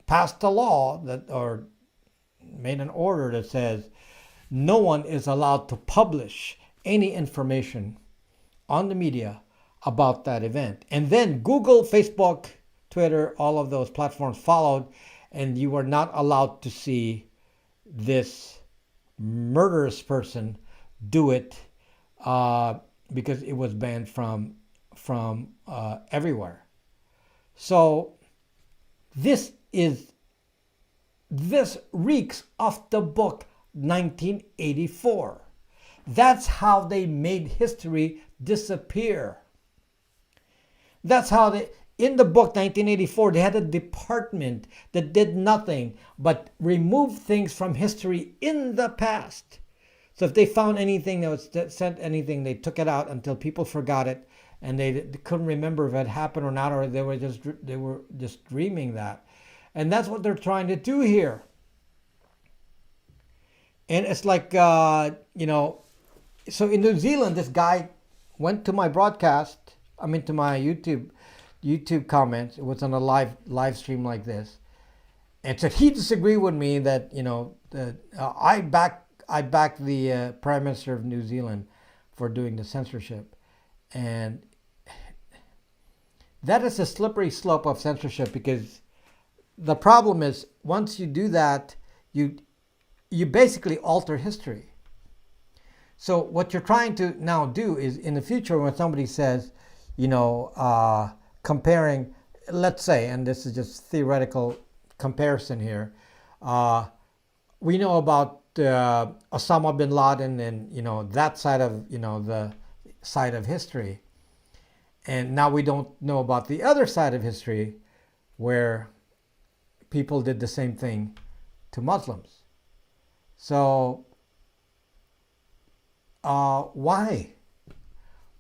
passed a law or made an order that says no one is allowed to publish any information on the media about that event. And then Google, Facebook, Twitter, all of those platforms followed, and you were not allowed to see this murderous person do it because it was banned from everywhere. So this reeks of the book 1984. That's how they made history disappear. That's how in the book 1984, they had a department that did nothing but remove things from history in the past. So if they found anything that said anything, they took it out until people forgot it, and they couldn't remember if it happened or not, or they were just dreaming that. And that's what they're trying to do here. And it's like so in New Zealand, this guy went to my broadcast. To my YouTube comments. It was on a live stream like this, and said he disagreed with me that I backed the Prime Minister of New Zealand for doing the censorship, and that is a slippery slope of censorship, because the problem is once you do that, you basically alter history. So what you're trying to now do is, in the future, when somebody says, comparing, let's say, and this is just theoretical comparison here, we know about Osama bin Laden and that side of the side of history, and now we don't know about the other side of history where people did the same thing to Muslims. So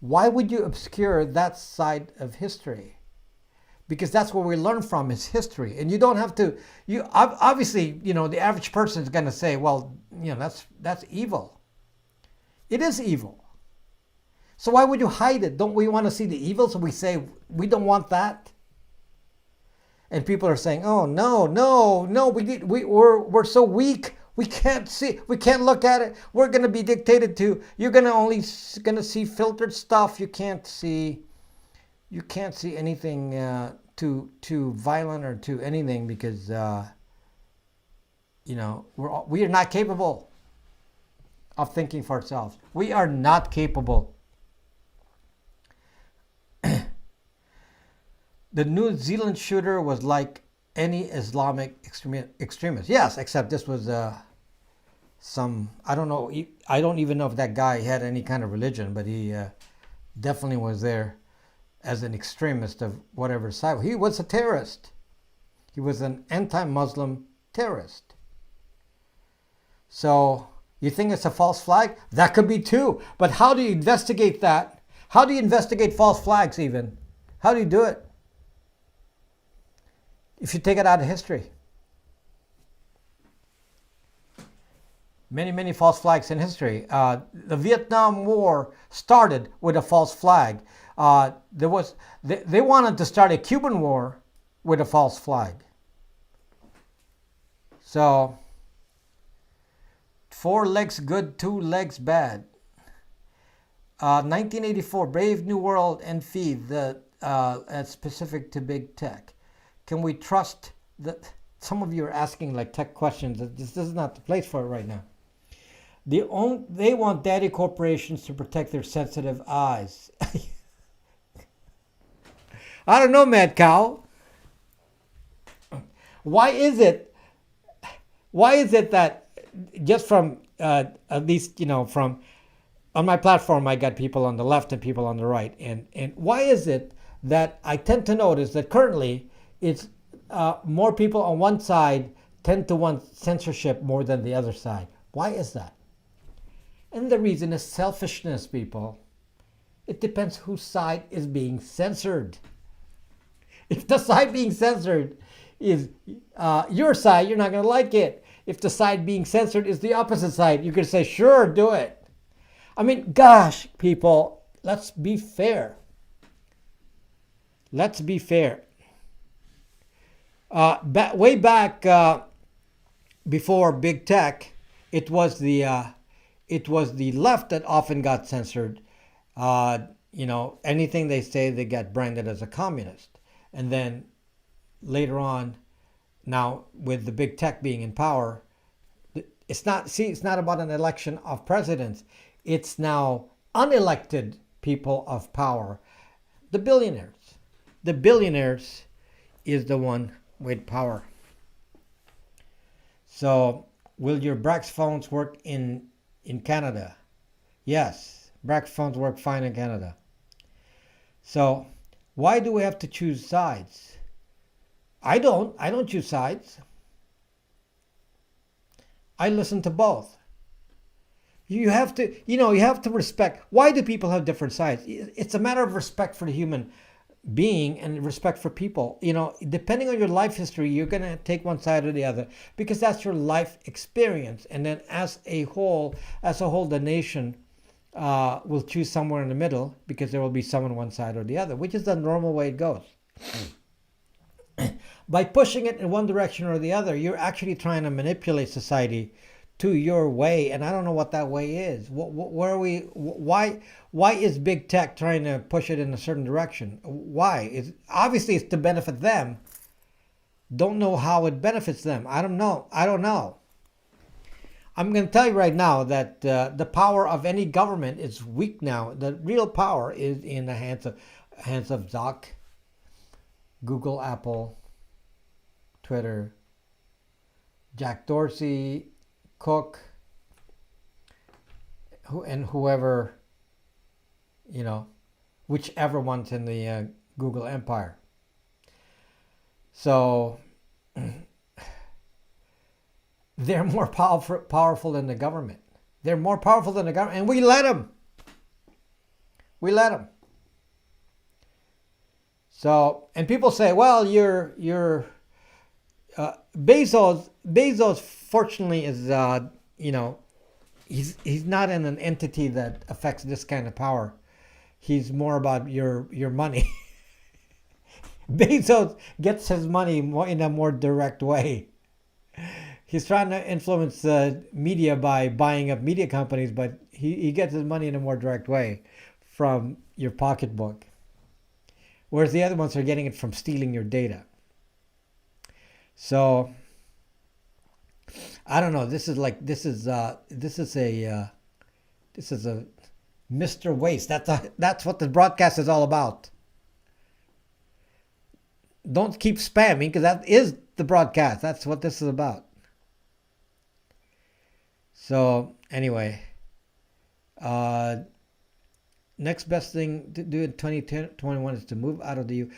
why would you obscure that side of history? Because that's what we learn from is history. And you don't have to, obviously, the average person is going to say, well, that's evil. It is evil. So why would you hide it? Don't we want to see the evil? So we say, we don't want that. And people are saying, oh, no, we're so weak. We can't see. We can't look at it. We're going to be dictated to. You're only going to see filtered stuff. You can't see anything too violent or too anything, because we are not capable of thinking for ourselves. We are not capable. The New Zealand shooter was like any Islamic extremist. Yes, except this was I don't know. I don't even know if that guy had any kind of religion, but he definitely was there as an extremist of whatever side. He was a terrorist. He was an anti-Muslim terrorist. So you think it's a false flag? That could be too. But how do you investigate that? How do you investigate false flags even? How do you do it? If you take it out of history. Many, many false flags in history. The Vietnam War started with a false flag. They wanted to start a Cuban war with a false flag. So, 4 legs good, 2 legs bad. 1984, Brave New World and Feed, specific to big tech. Can we trust that? Some of you are asking like tech questions. This is not the place for it right now. They want daddy corporations to protect their sensitive eyes. I don't know, Mad Cow. Why is it that just from at least from on my platform I got people on the left and people on the right, and why is it that I tend to notice that currently it's more people on one side tend to want censorship more than the other side? Why is that? And the reason is selfishness, people. It depends whose side is being censored. If the side being censored is your side, you're not going to like it. If the side being censored is the opposite side, you can say, sure, do it. I mean, gosh, people, let's be fair. Let's be fair. Way back before big tech, it was the left that often got censored. Anything they say, they get branded as a communist. And then later on, now with the big tech being in power, it's not about an election of presidents. It's now unelected people of power. The billionaires. The billionaires is the one with power. So will your Brax phones work in Canada? Yes, Brax phones work fine in Canada. So why do we have to choose sides? I don't choose sides. I listen to both. You have to respect. Why do people have different sides? It's a matter of respect for the human being and respect for people. Depending on your life history, you're going to take one side or the other because that's your life experience. And then as a whole, the nation will choose somewhere in the middle because there will be some on one side or the other, which is the normal way it goes. By pushing it in one direction or the other, you're actually trying to manipulate society to your way, and I don't know what that way is. Why is big tech trying to push it in a certain direction? Why? Obviously it's to benefit them. Don't know how it benefits them. I don't know. I'm going to tell you right now that the power of any government is weak now. The real power is in the hands of Zuck, Google, Apple, Twitter, Jack Dorsey, Cook, and whoever, whichever one's in the Google empire. So they're more powerful than the government. They're more powerful than the government, and we let them. So, and people say, well, you're Bezos. Bezos, fortunately, is he's not in an entity that affects this kind of power. He's more about your money. Bezos gets his money in a more direct way. He's trying to influence media by buying up media companies, but he gets his money in a more direct way from your pocketbook. Whereas the other ones are getting it from stealing your data. So I don't know. This is a Mr. Waste. That's what the broadcast is all about. Don't keep spamming because that is the broadcast. That's what this is about. So anyway, next best thing to do in 2021 is to move out of the U.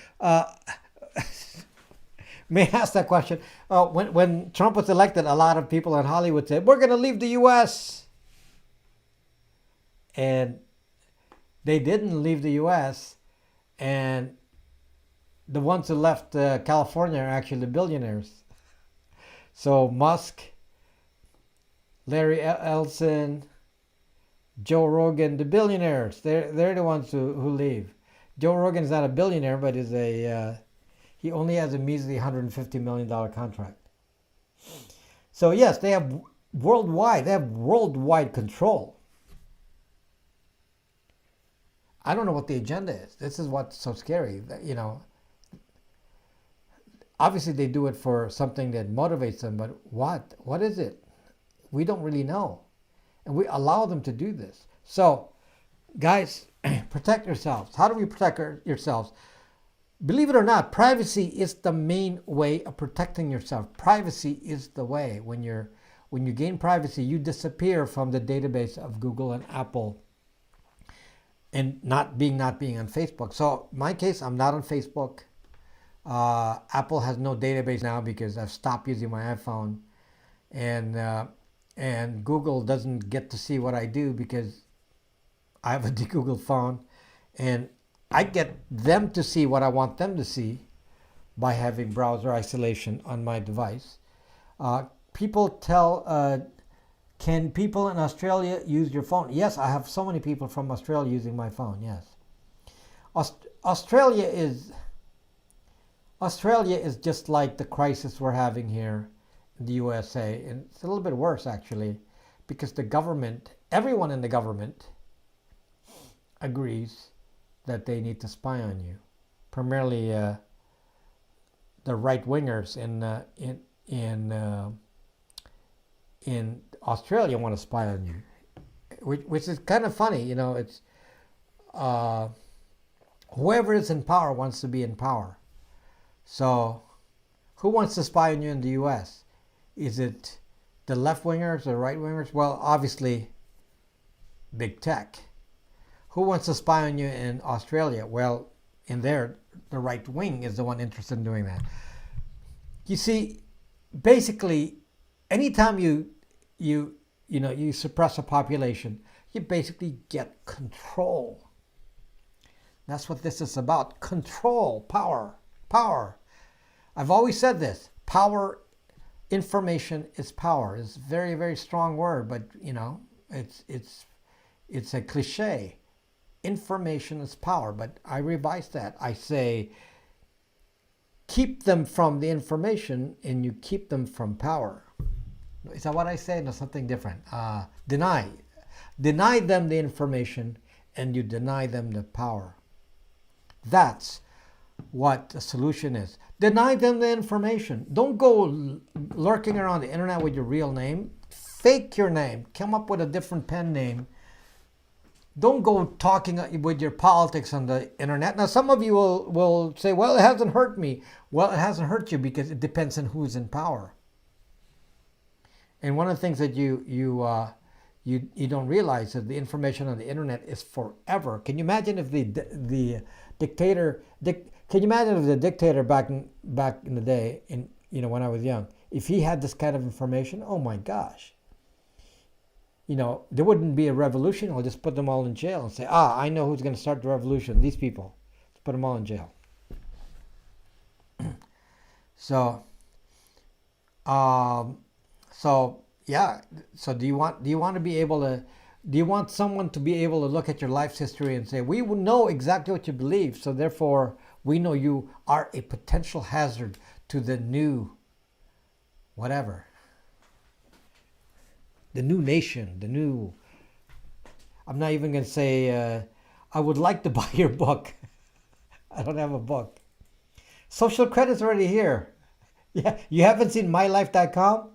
May I ask that question? When Trump was elected, a lot of people in Hollywood said, "We're going to leave the U.S." And they didn't leave the U.S. And the ones who left California are actually the billionaires. So Musk, Larry Ellison, Joe Rogan, the billionaires, they're the ones who leave. Joe Rogan is not a billionaire, but he only has a measly $150 million contract. So yes, they have worldwide control. I don't know what the agenda is. This is what's so scary. Obviously they do it for something that motivates them, but what? What is it? We don't really know. And we allow them to do this. So, guys, protect yourselves. How do we protect yourselves? Believe it or not, privacy is the main way of protecting yourself. Privacy is the way. When you gain privacy, you disappear from the database of Google and Apple. And not being on Facebook. So my case, I'm not on Facebook. Apple has no database now because I've stopped using my iPhone, and Google doesn't get to see what I do because I have a Google phone, and I get them to see what I want them to see by having browser isolation on my device. People tell. Can people in Australia use your phone? Yes, I have so many people from Australia using my phone. Yes, Australia is just like the crisis we're having here in the USA, and it's a little bit worse actually, because the government, everyone in the government, agrees that they need to spy on you. Primarily, the right wingers in Australia want to spy on you, which is kind of funny. It's whoever is in power wants to be in power. So who wants to spy on you in the U.S.? Is it the left wingers or right wingers? Well, obviously big tech. Who wants to spy on you in Australia? Well, in there, the right wing is the one interested in doing that. You see, basically, anytime you suppress a population, you basically get control. That's what this is about. Control, power. I've always said this. Power, information is power. It's a very, very strong word, but it's a cliche. Information is power, but I revise that. I say keep them from the information and you keep them from power. Is that what I say? No, something different. Deny them the information and you deny them the power. That's what the solution is. Deny them the information. Don't go lurking around the internet with your real name. Fake your name. Come up with a different pen name. Don't go talking with your politics on the internet. Now, some of you will say, well, it hasn't hurt me. Well, it hasn't hurt you because it depends on who's in power. And one of the things that you don't realize is the information on the internet is forever. Can you imagine if the dictator back in the day, when I was young, if he had this kind of information? Oh my gosh! There wouldn't be a revolution. I'll just put them all in jail and say, I know who's going to start the revolution. These people. Let's put them all in jail. So yeah. So do you want to be able to? Do you want someone to be able to look at your life's history and say, we will know exactly what you believe, so therefore we know you are a potential hazard to the new whatever. The new nation, I'm not even going to say, I would like to buy your book. I don't have a book. Social credit's already here. Yeah, you haven't seen mylife.com?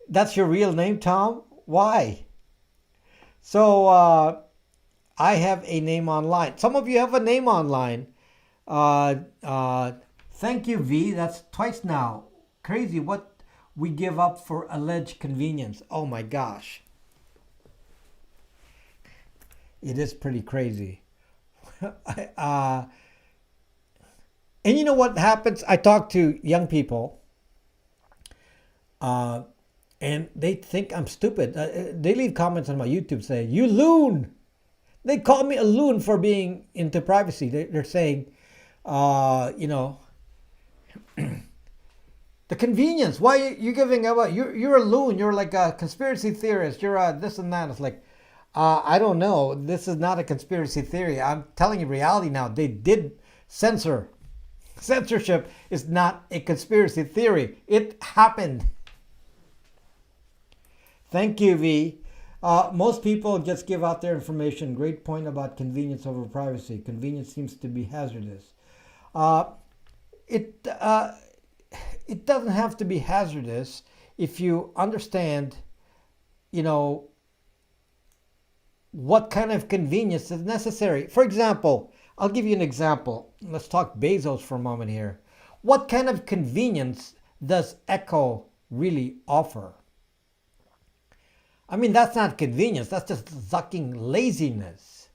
That's your real name, Tom? Why? So I have a name online. Some of you have a name online. Uh, uh, Thank you, V. That's twice now. Crazy what we give up for alleged convenience. Oh my gosh. It is pretty crazy. And you know what happens? I talk to young people, and they think I'm stupid. They leave comments on my YouTube saying, "You loon." They call me a loon for being into privacy. They're saying, you know, the convenience. Why are you giving up? You're a loon. You're like a conspiracy theorist. You're a this and that. It's like, I don't know. This is not a conspiracy theory. I'm telling you reality now. They did censor. Censorship is not a conspiracy theory. It happened. Thank you, V. Most people just give out their information. Great point about convenience over privacy. Convenience seems to be hazardous. It doesn't have to be hazardous if you understand, you know, what kind of convenience is necessary. For example, I'll give you an example. Let's talk Bezos for a moment here. What kind of convenience does Echo really offer? I mean, that's not convenience. That's just sucking laziness.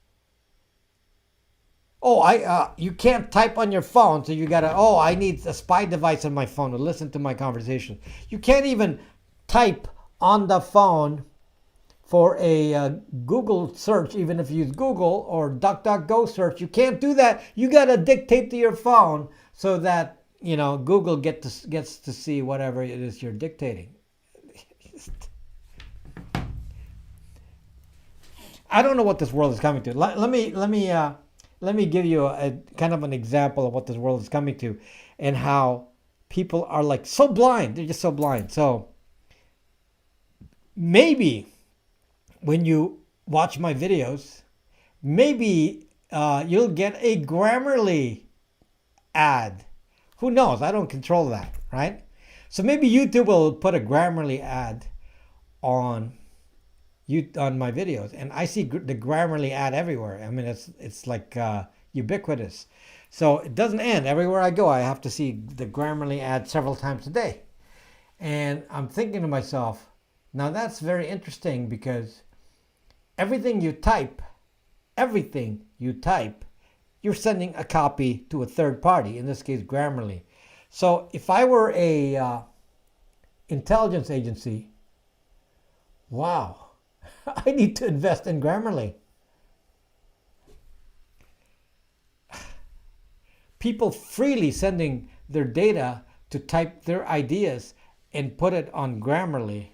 Oh, you can't type on your phone, so you gotta, I need a spy device on my phone to listen to my conversation. You can't even type on the phone for a Google search, even if you use Google or DuckDuckGo search. You can't do that. You gotta dictate to your phone so that, you know, Google gets to see whatever it is you're dictating. I don't know what this world is coming to. Let me give you a kind of an example of what this world is coming to, and how people are like so blind. They're just so blind. So maybe when you watch my videos, maybe you'll get a Grammarly ad. Who knows? I don't control that, right? So maybe YouTube will put a Grammarly ad on my videos, and I see the Grammarly ad everywhere. I mean, it's like ubiquitous. So it doesn't end. Everywhere I go, I have to see the Grammarly ad several times a day. And I'm thinking to myself, now that's very interesting, because everything you type, you're sending a copy to a third party, in this case, Grammarly. So if I were a intelligence agency, wow, I need to invest in Grammarly. People freely sending their data to type their ideas and put it on Grammarly.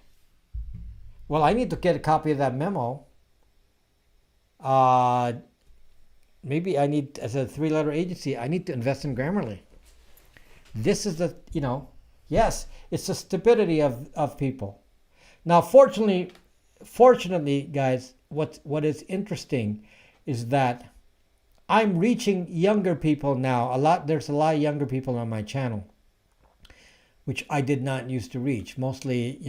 Well, I need to get a copy of that memo. Maybe I need, as a 3-letter agency, I need to invest in Grammarly. This is the, yes, it's the stupidity of people. Now, fortunately, guys, what is interesting is that I'm reaching younger people now. There's a lot of younger people on my channel, which I did not used to reach. Mostly,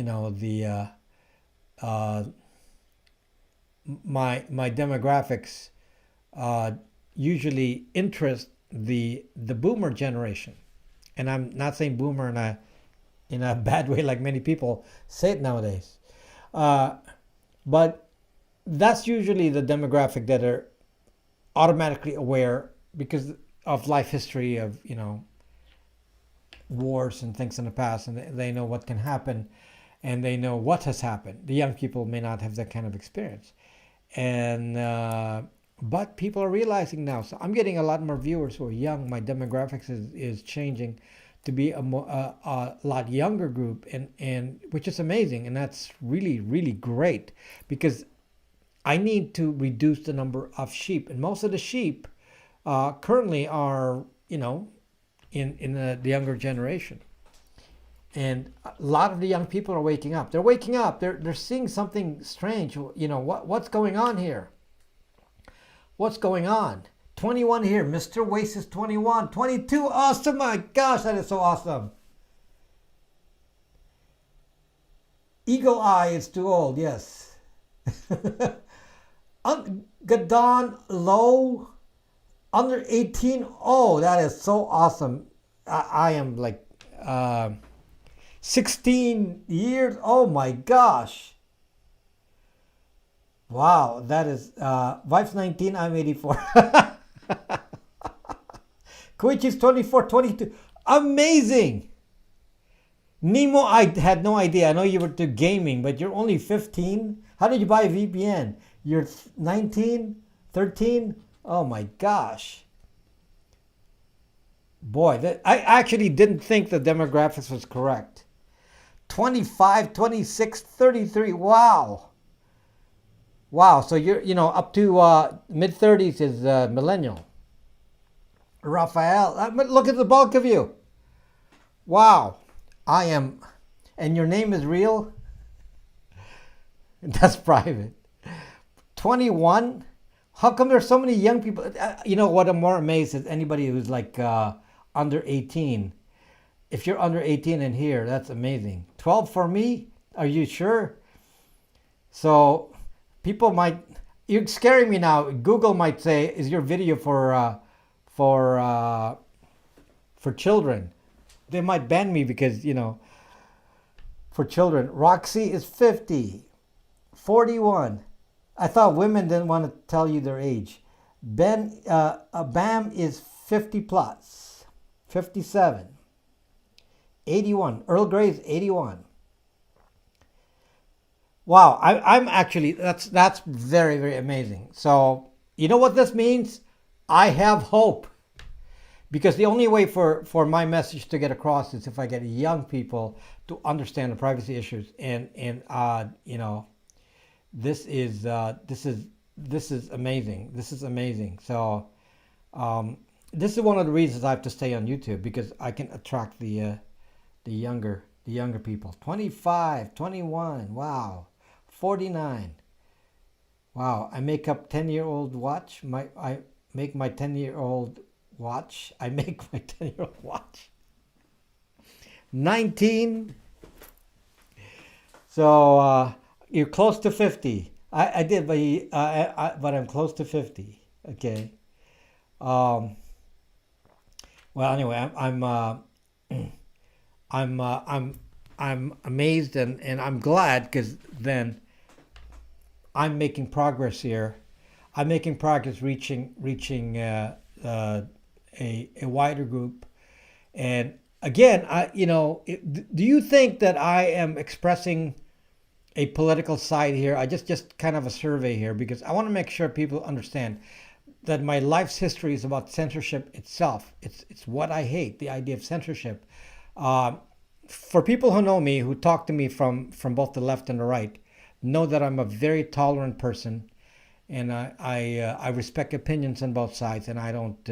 my demographics usually interest the boomer generation, and I'm not saying boomer in a bad way like many people say it nowadays, but that's usually the demographic that are automatically aware because of life history of wars and things in the past, and they know what can happen, and they know what has happened. The young people may not have that kind of experience, and but people are realizing now. So I'm getting a lot more viewers who are young. My demographics is changing to be a lot younger group, and which is amazing, and that's really, really great, because I need to reduce the number of sheep, and most of the sheep currently are in the younger generation. And a lot of the young people are waking up. They're waking up. They're seeing something strange. What's going on here? What's going on? 21 here. Mr. Waste is 21. 22. Awesome. My gosh, that is so awesome. Eagle Eye is too old. Yes. Gadon Low under 18. Oh, that is so awesome. I am like 16 years. Oh my gosh. Wow, that is wife's 19, I'm 84. Koichi's 24, 22. Amazing. Nemo, I had no idea. I know you were to gaming, but you're only 15. How did you buy a VPN? You're 19, 13. Oh my gosh. Boy, I actually didn't think the demographics was correct. 25, 26, 33. Wow. Wow. So you're, up to mid 30s is millennial. Raphael, look at the bulk of you. Wow. I am, and your name is real? That's private. 21? How come there's so many young people? You know what, I'm more amazed at anybody who's like under 18. If you're under 18 and here, that's amazing. 12 for me? Are you sure? So people might, you're scaring me now. Google might say, is your video for children? They might ban me because, for children. Roxy is 50. 41. I thought women didn't want to tell you their age. Bam is 50 plus. 57. 81. Earl Grey is 81. Wow, I'm actually, that's very, very amazing. So, you know what this means? I have hope. Because the only way for my message to get across is if I get young people to understand the privacy issues, and this is amazing. This is amazing. So this is one of the reasons I have to stay on YouTube, because I can attract the younger people. 25, 21, wow, 49. Wow, I make up 10-year-old watch. I make my 10-year-old watch. I make my 10-year-old watch. 19. So you're close to 50. I did, but I'm close to 50. Okay. Well, anyway, I'm amazed and I'm glad, because then I'm making progress here. I'm making progress reaching a wider group. And again, do you think that I am expressing a political side here? I just kind of a survey here, because I want to make sure people understand that my life's history is about censorship itself. It's what I hate, the idea of censorship. For people who know me, who talk to me from both the left and the right, know that I'm a very tolerant person, and I respect opinions on both sides, and I don't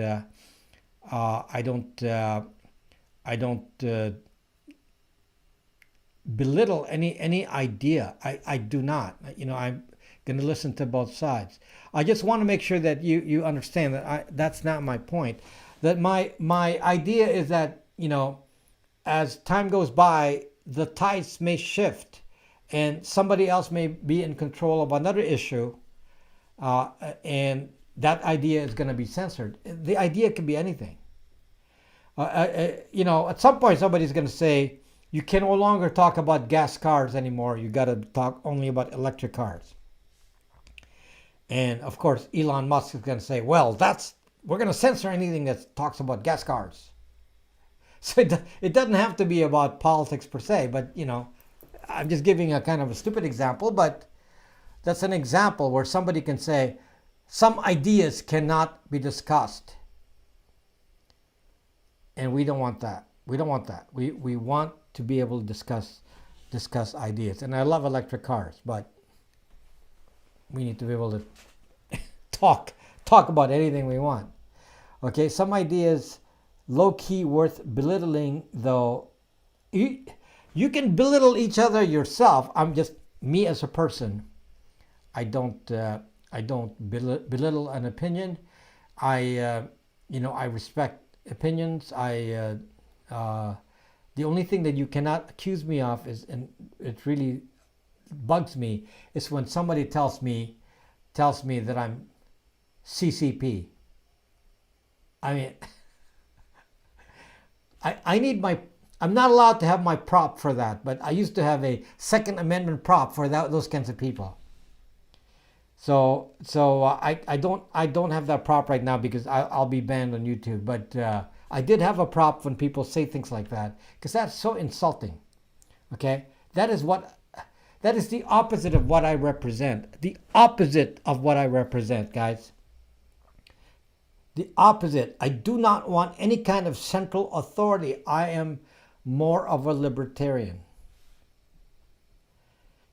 belittle any idea. I do not. I'm going to listen to both sides. I just want to make sure that you understand that that's not my point. That my idea is that, as time goes by, the tides may shift, and somebody else may be in control of another issue, and that idea is going to be censored. The idea can be anything. At some point somebody's going to say, you can no longer talk about gas cars anymore. You got to talk only about electric cars. And of course, Elon Musk is going to say, well, we're going to censor anything that talks about gas cars. So it doesn't have to be about politics per se, but I'm just giving a kind of a stupid example, but that's an example where somebody can say some ideas cannot be discussed. And we don't want that. We don't want that. We want to be able to discuss ideas. And I love electric cars, but we need to be able to talk about anything we want. Okay, some ideas low-key worth belittling, though. You can belittle each other yourself. I'm just me as a person. I don't belittle an opinion. I respect opinions. The only thing that you cannot accuse me of is, and it's really bugs me is when somebody tells me that I'm CCP. I mean, I need my. I'm not allowed to have my prop for that, but I used to have a Second Amendment prop for those kinds of people. So I don't have that prop right now because I'll be banned on YouTube. But I did have a prop when people say things like that because that's so insulting. Okay, that is the opposite of what I represent. The opposite of what I represent, guys. The opposite. I do not want any kind of central authority. I am more of a libertarian.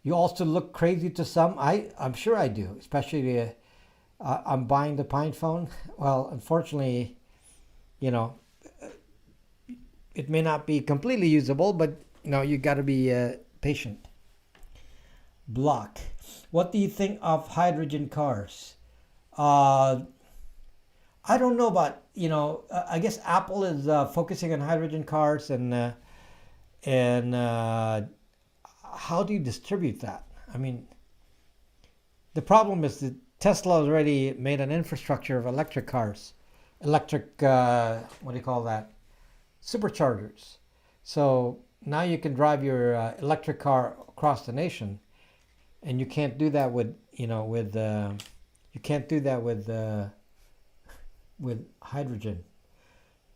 You also look crazy to some. I'm sure I do, especially I'm buying the Pine phone. Well, unfortunately, it may not be completely usable, but you got to be patient. Block. What do you think of hydrogen cars? I don't know about, I guess Apple is focusing on hydrogen cars and how do you distribute that? I mean, the problem is that Tesla has already made an infrastructure of electric cars, what do you call that? Superchargers. So now you can drive your electric car across the nation, and you can't do that with hydrogen.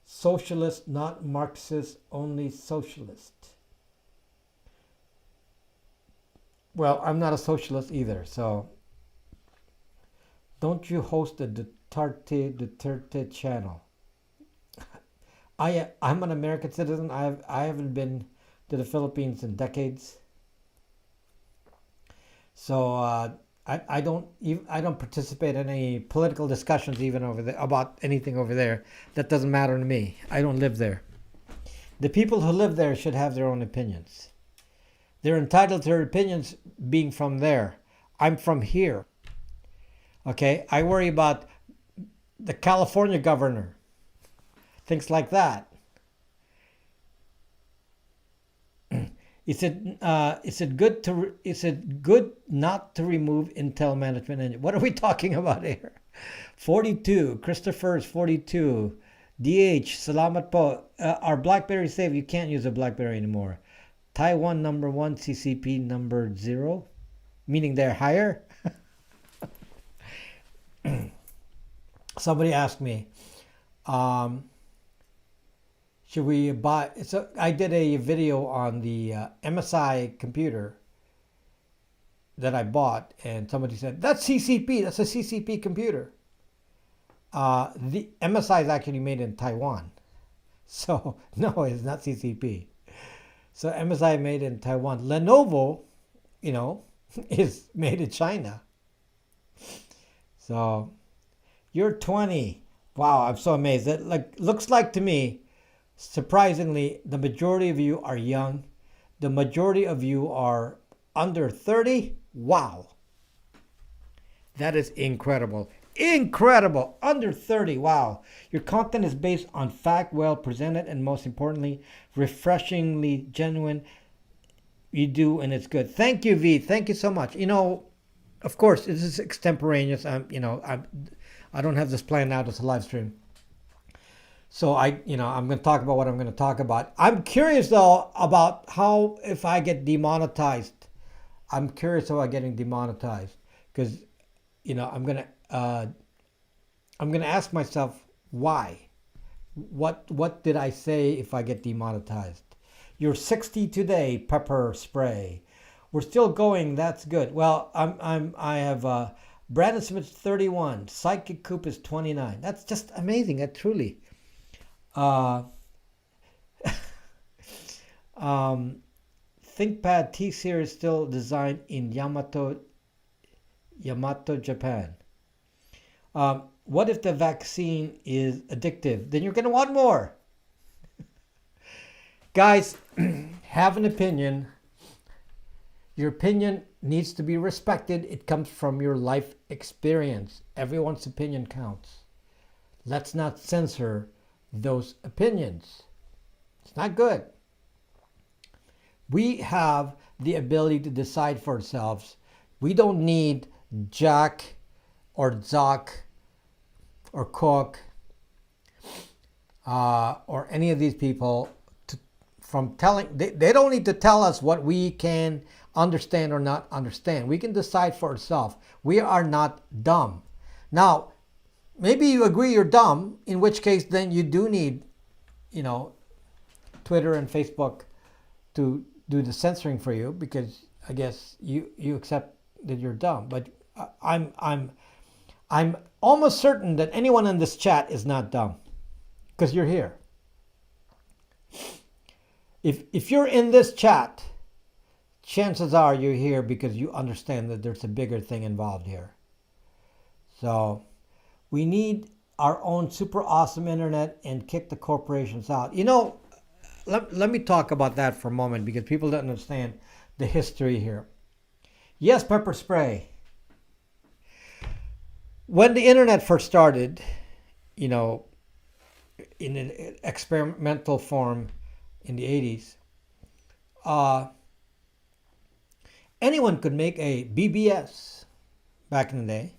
Socialist, not Marxist, only socialist. Well, I'm not a socialist either, so don't you host a Duterte channel? I'm an American citizen. I haven't been to the Philippines in decades, so I don't participate in any political discussions even over there about anything over there. That doesn't matter to me. I don't live there. The people who live there should have their own opinions. They're entitled to their opinions being from there. I'm from here. Okay? I worry about the California governor. Things like that. Is it good not to remove Intel management engine? What are we talking about here? 42. Christopher is 42. DH. Salamat po. Are BlackBerry safe? You can't use a BlackBerry anymore. Taiwan number 1, CCP number 0, meaning they're higher. Somebody asked me, should we buy? So I did a video on the MSI computer that I bought, and somebody said that's CCP. That's a CCP computer. The MSI is actually made in Taiwan, so no, it's not CCP. So MSI made in Taiwan. Lenovo, is made in China. So you're 20. Wow, I'm so amazed. That looks like to me, surprisingly, the majority of you are young. The majority of you are under 30. Wow. That is incredible. Incredible. Under 30. Wow. Your content is based on fact, well presented, and most importantly, refreshingly genuine. You do, and it's good. Thank you, V. Thank you so much. Of course, this is extemporaneous. I don't have this planned out as a live stream. So I'm going to talk about what I'm going to talk about. I'm curious though about how if I get demonetized. I'm curious about getting demonetized because I'm going to ask myself why. What did I say if I get demonetized? You're 60 today, pepper spray. We're still going. That's good. Well, I have Brandon Smith's 31. Psychic Coop is 29. That's just amazing. That truly. ThinkPad T-Series still designed in Yamato, Japan. What if the vaccine is addictive? Then you're going to want more. Guys, have an opinion. Your opinion needs to be respected. It comes from your life experience. Everyone's opinion counts. Let's not censor those opinions. It's not good. We have the ability to decide for ourselves. We don't need Jack or Zuck or Cook or any of these people from telling. They don't need to tell us what we can understand or not understand. We can decide for ourselves. We are not dumb. Now, maybe you agree you're dumb, in which case then you do need, Twitter and Facebook to do the censoring for you, because I guess you accept that you're dumb. But I'm almost certain that anyone in this chat is not dumb, because you're here. If you're in this chat, chances are you're here because you understand that there's a bigger thing involved here. So we need our own super awesome internet and kick the corporations out. Let me talk about that for a moment, because people don't understand the history here. Yes, pepper spray. When the internet first started, in an experimental form in the 80s, anyone could make a BBS back in the day.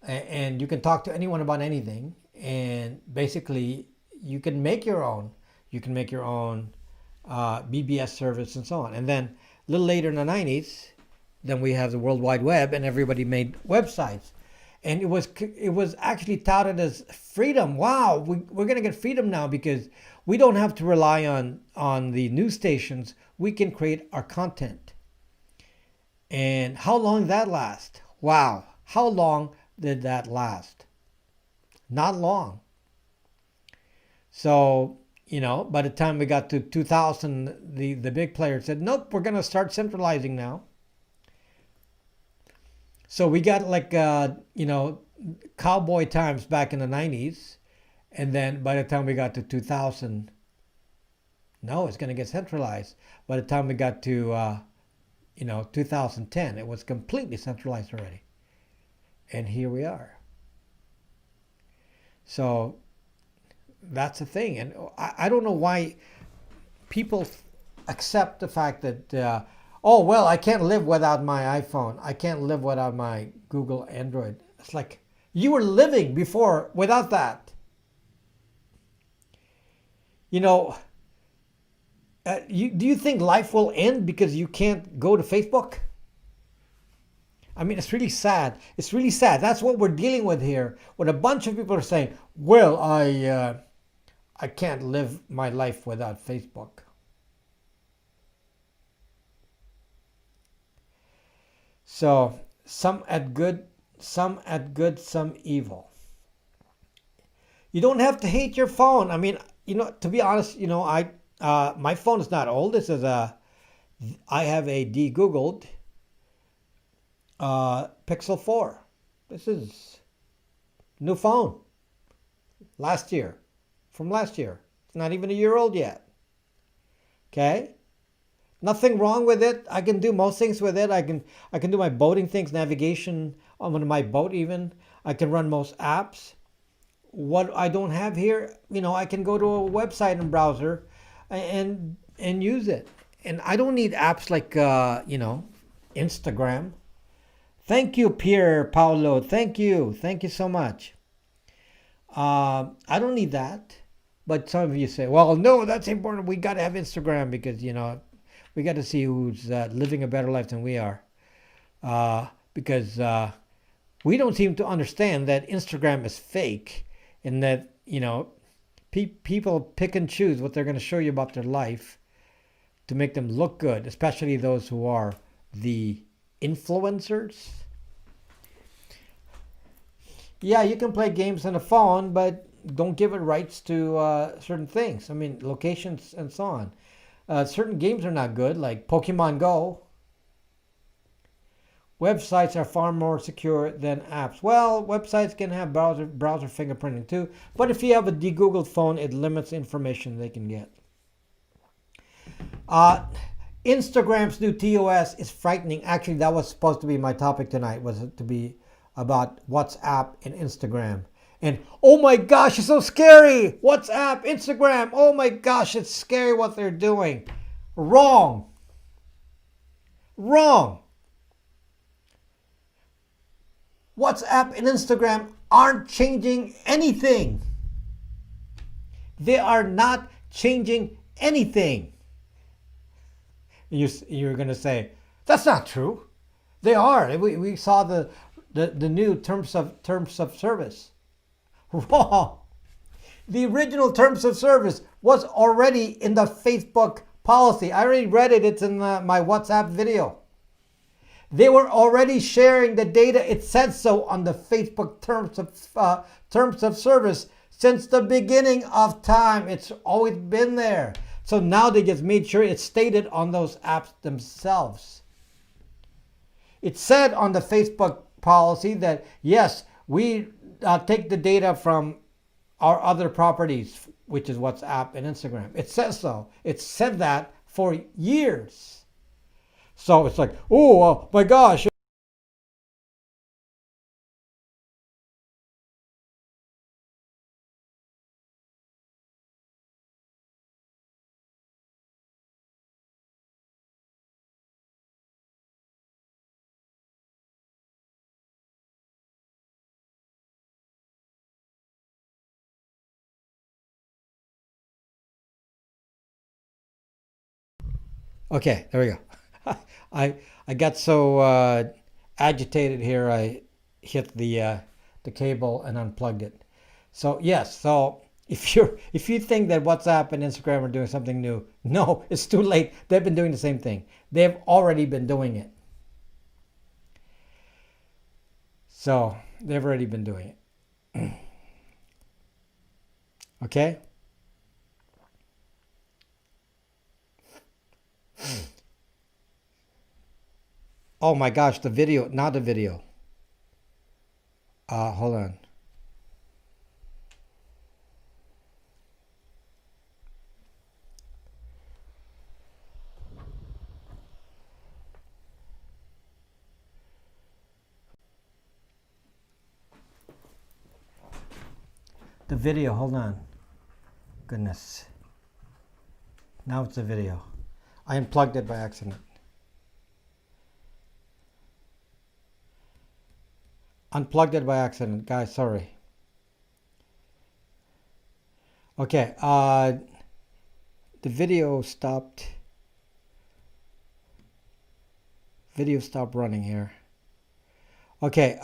And you can talk to anyone about anything. And basically, you can make your own. You can make your own BBS service and so on. And then a little later in the 90s, then we have the World Wide Web, and everybody made websites. And it was actually touted as freedom. Wow, we're going to get freedom now because we don't have to rely on the news stations. We can create our content. And how long did that last? Wow, how long did that last? Not long. So, by the time we got to 2000, the big players said, nope, we're going to start centralizing now. So we got cowboy times back in the 90s. And then by the time we got to 2000, no, it's going to get centralized. By the time we got to, 2010, it was completely centralized already. And here we are. So that's the thing. And I don't know why people accept the fact that, I can't live without my iPhone. I can't live without my Google Android. It's like you were living before without that. Do you think life will end because you can't go to Facebook? I mean, it's really sad. It's really sad. That's what we're dealing with here. When a bunch of people are saying, well, I can't live my life without Facebook. So some at good, some evil. You don't have to hate your phone. I mean, to be honest, my phone is not old. I have a de-Googled Pixel 4. This is new phone. From last year. It's not even a year old yet. Okay? Nothing wrong with it. I can do most things with it. I can do my boating things, navigation on my boat even. I can run most apps. What I don't have here, I can go to a website and browser and use it. And I don't need apps like, Instagram. Thank you, Pierre Paolo. Thank you. Thank you so much. I don't need that. But some of you say, well, no, that's important. We got to have Instagram because, we got to see who's living a better life than we are. Because we don't seem to understand that Instagram is fake and that, people pick and choose what they're going to show you about their life to make them look good, especially those who are the influencers. Yeah, you can play games on the phone, but don't give it rights to certain things. I mean, locations and so on. Certain games are not good, like Pokemon Go. Websites are far more secure than apps. Well, websites can have browser fingerprinting too, but if you have a de-Googled phone, it limits the information they can get. Instagram's new TOS is frightening. Actually, that was supposed to be my topic tonight, was to be about WhatsApp and Instagram. And oh my gosh, it's so scary. WhatsApp, Instagram, oh my gosh, it's scary what they're doing. Wrong. Wrong. WhatsApp and Instagram aren't changing anything. They are not changing anything. You're going to say, that's not true. They are. We saw the new terms of service. Wrong. The original terms of service was already in the Facebook policy. I already read it. It's in my WhatsApp video. They were already sharing the data. It said so on the Facebook terms of service since the beginning of time. It's always been there. So now they just made sure it's stated on those apps themselves. It said on the Facebook policy that yes, we take the data from our other properties, which is WhatsApp and Instagram. It says so. It said that for years. So it's like, oh my gosh. Okay, there we go. I got so agitated here. I hit the cable and unplugged it. So yes. So if you think that WhatsApp and Instagram are doing something new, no, it's too late. They've been doing the same thing. They've already been doing it. So they've already been doing it. Okay. Oh my gosh, the video, not the video. Hold on. The video, hold on. Goodness. Now it's the video. I unplugged it by accident. Unplugged it by accident, guys, sorry. Okay, the video stopped. Video stopped running here. Okay,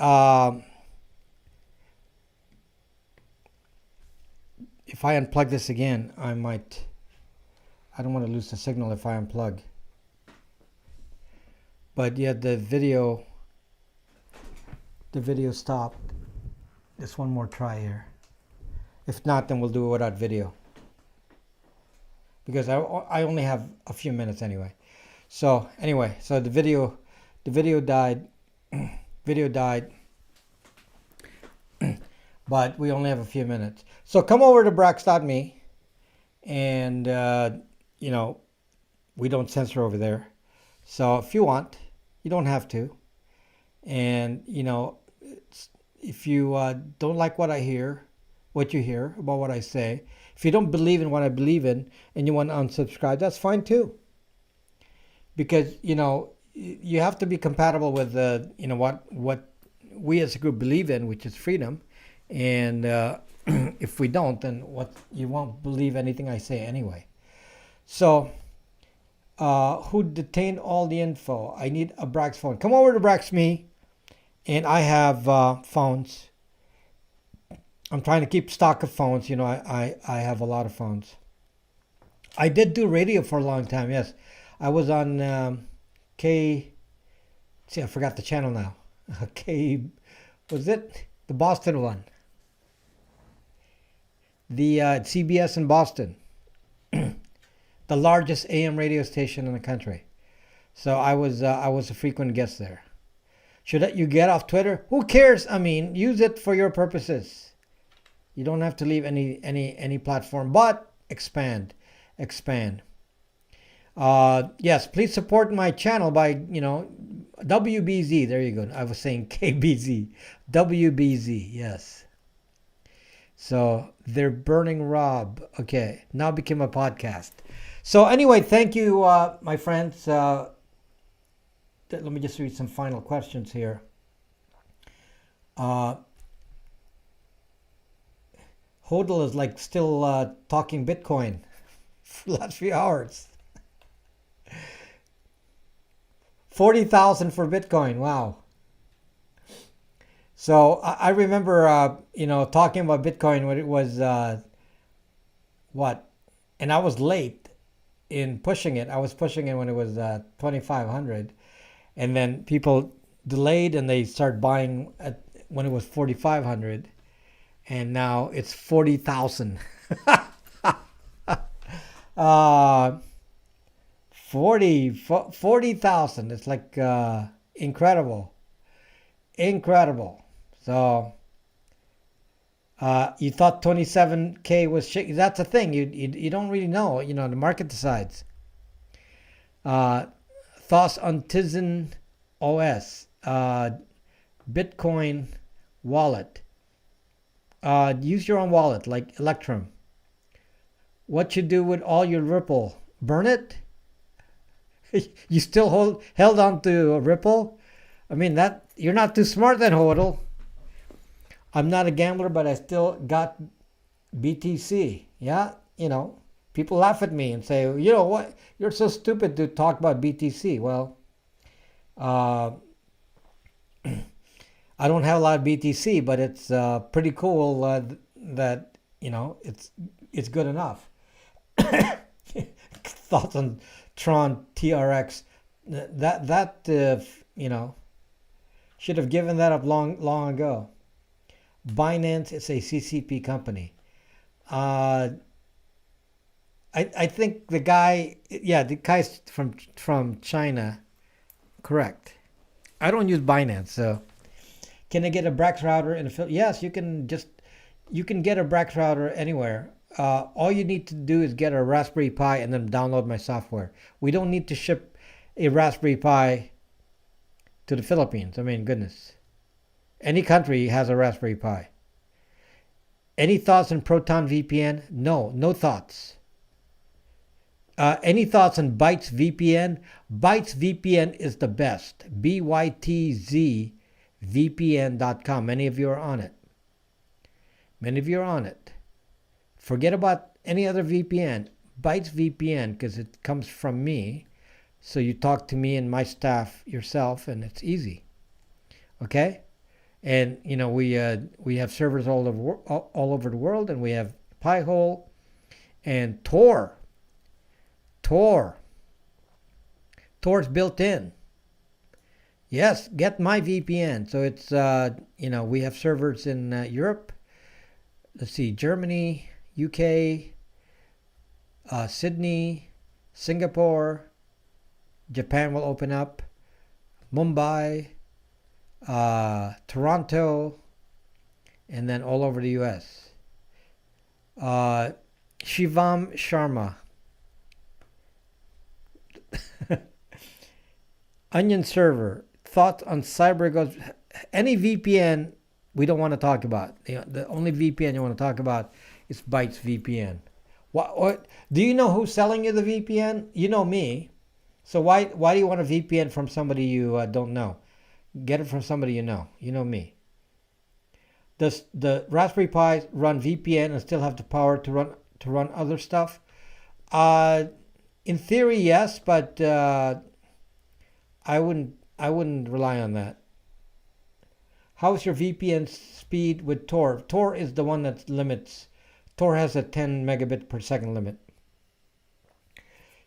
if I unplug this again, I don't want to lose the signal if I unplug. But yeah, the video stopped. Just one more try here. If not, then we'll do it without video. Because I only have a few minutes anyway. So anyway, so the video died. Video died. But we only have a few minutes. So come over to brax.me and you know, we don't censor over there. So if you want, you don't have to. And you know, if you don't like what you hear about what I say, if you don't believe in what I believe in and you want to unsubscribe, that's fine too. Because you know, you have to be compatible with you know, what we as a group believe in, which is freedom. And if we don't, then you won't believe anything I say anyway. So who detained all the info? I need a Brax phone. Come over to Brax.me, and I have phones. I'm trying to keep stock of phones. You know, I have a lot of phones. I did do radio for a long time. Yes, I was on See, I forgot the channel now. Was it the Boston one? The CBS in Boston, the largest AM radio station in the country. So I was a frequent guest there. Should you get off Twitter? Who cares? I mean, use it for your purposes. You don't have to leave any platform, but expand. Yes, please support my channel by, you know, WBZ. There you go. I was saying KBZ. WBZ. Yes. So they're burning Rob. Okay, now became a podcast. So anyway, thank you, my friends. Let me just read some final questions here. Hodel is like still talking Bitcoin for the last few hours. 40,000 for Bitcoin. Wow. So I remember, talking about Bitcoin when it was what, and I was late in pushing it. I was pushing it when it was 2,500, and then people delayed and they started buying when it was 4,500, and now it's 40,000. 40,000. It's like incredible. So you thought 27K was shaky. That's the thing. You don't really know. The market decides. Thoughts on Tizen OS, Bitcoin wallet. Use your own wallet like Electrum. What you do with all your Ripple? Burn it? You still held on to Ripple? I mean, that you're not too smart then, Hodel. I'm not a gambler, but I still got BTC. Yeah, people laugh at me and say, you know what, you're so stupid to talk about BTC. Well, I don't have a lot of BTC, but it's pretty cool that it's good enough. Thoughts on Tron TRX? That should have given that up long ago. Binance is a CCP company. I think the guy's from China. Correct. I don't use Binance, so can I get a Brax router in a Philippines? Yes, you can get a Brax router anywhere. All you need to do is get a Raspberry Pi and then download my software. We don't need to ship a Raspberry Pi to the Philippines. I mean, goodness. Any country has a Raspberry Pi. Any thoughts on Proton VPN? No thoughts. Any thoughts on Bytes VPN? Bytes VPN is the best. BYTZVPN.com. Many of you are on it. Forget about any other VPN. Bytes VPN, because it comes from me. So you talk to me and my staff yourself, and it's easy. Okay? And we have servers all over the world, and we have Pi-hole and Tor. Tor's built in. Yes, get my VPN. So it's we have servers in Europe. Let's see, Germany, UK, Sydney, Singapore. Japan will open up. Mumbai. Toronto, and then all over the US. Shivam Sharma. Onion server. Thoughts on CyberGhost? Any VPN we don't want to talk about. The only VPN you want to talk about is Bytes VPN. What do you know who's selling you the VPN? You know me. So why do you want a VPN from somebody you don't know? Get it from somebody you know. You know me. Does the Raspberry Pi run VPN and still have the power to run other stuff? In theory, yes, but I wouldn't rely on that. How is your VPN speed with Tor? Tor is the one that limits. Tor has a 10 megabit per second limit.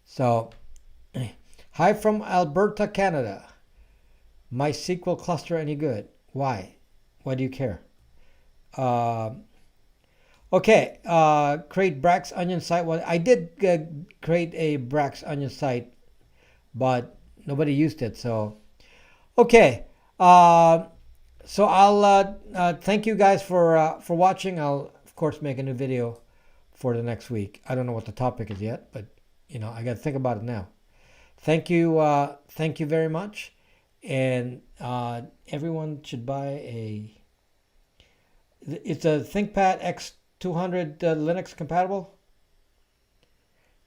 So, hi from Alberta, Canada. MySQL cluster any good? Why? Why do you care? Okay. Create Brax Onion site. Well, I did create a Brax Onion site, but nobody used it. So, okay. So I'll thank you guys for watching. I'll of course make a new video for the next week. I don't know what the topic is yet, but I got to think about it now. Thank you very much. And everyone should buy it's a ThinkPad 200 Linux compatible?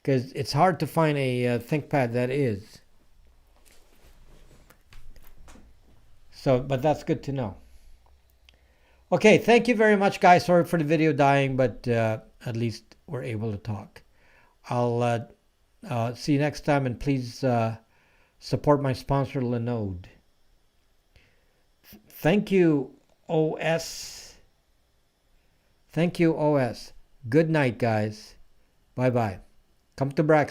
Because it's hard to find a ThinkPad that is. So, but that's good to know. Okay, thank you very much, guys. Sorry for the video dying, but at least we're able to talk. I'll see you next time, and please support my sponsor, Linode. Thank you, OS. Thank you, OS. Good night, guys. Bye-bye. Come to Brax.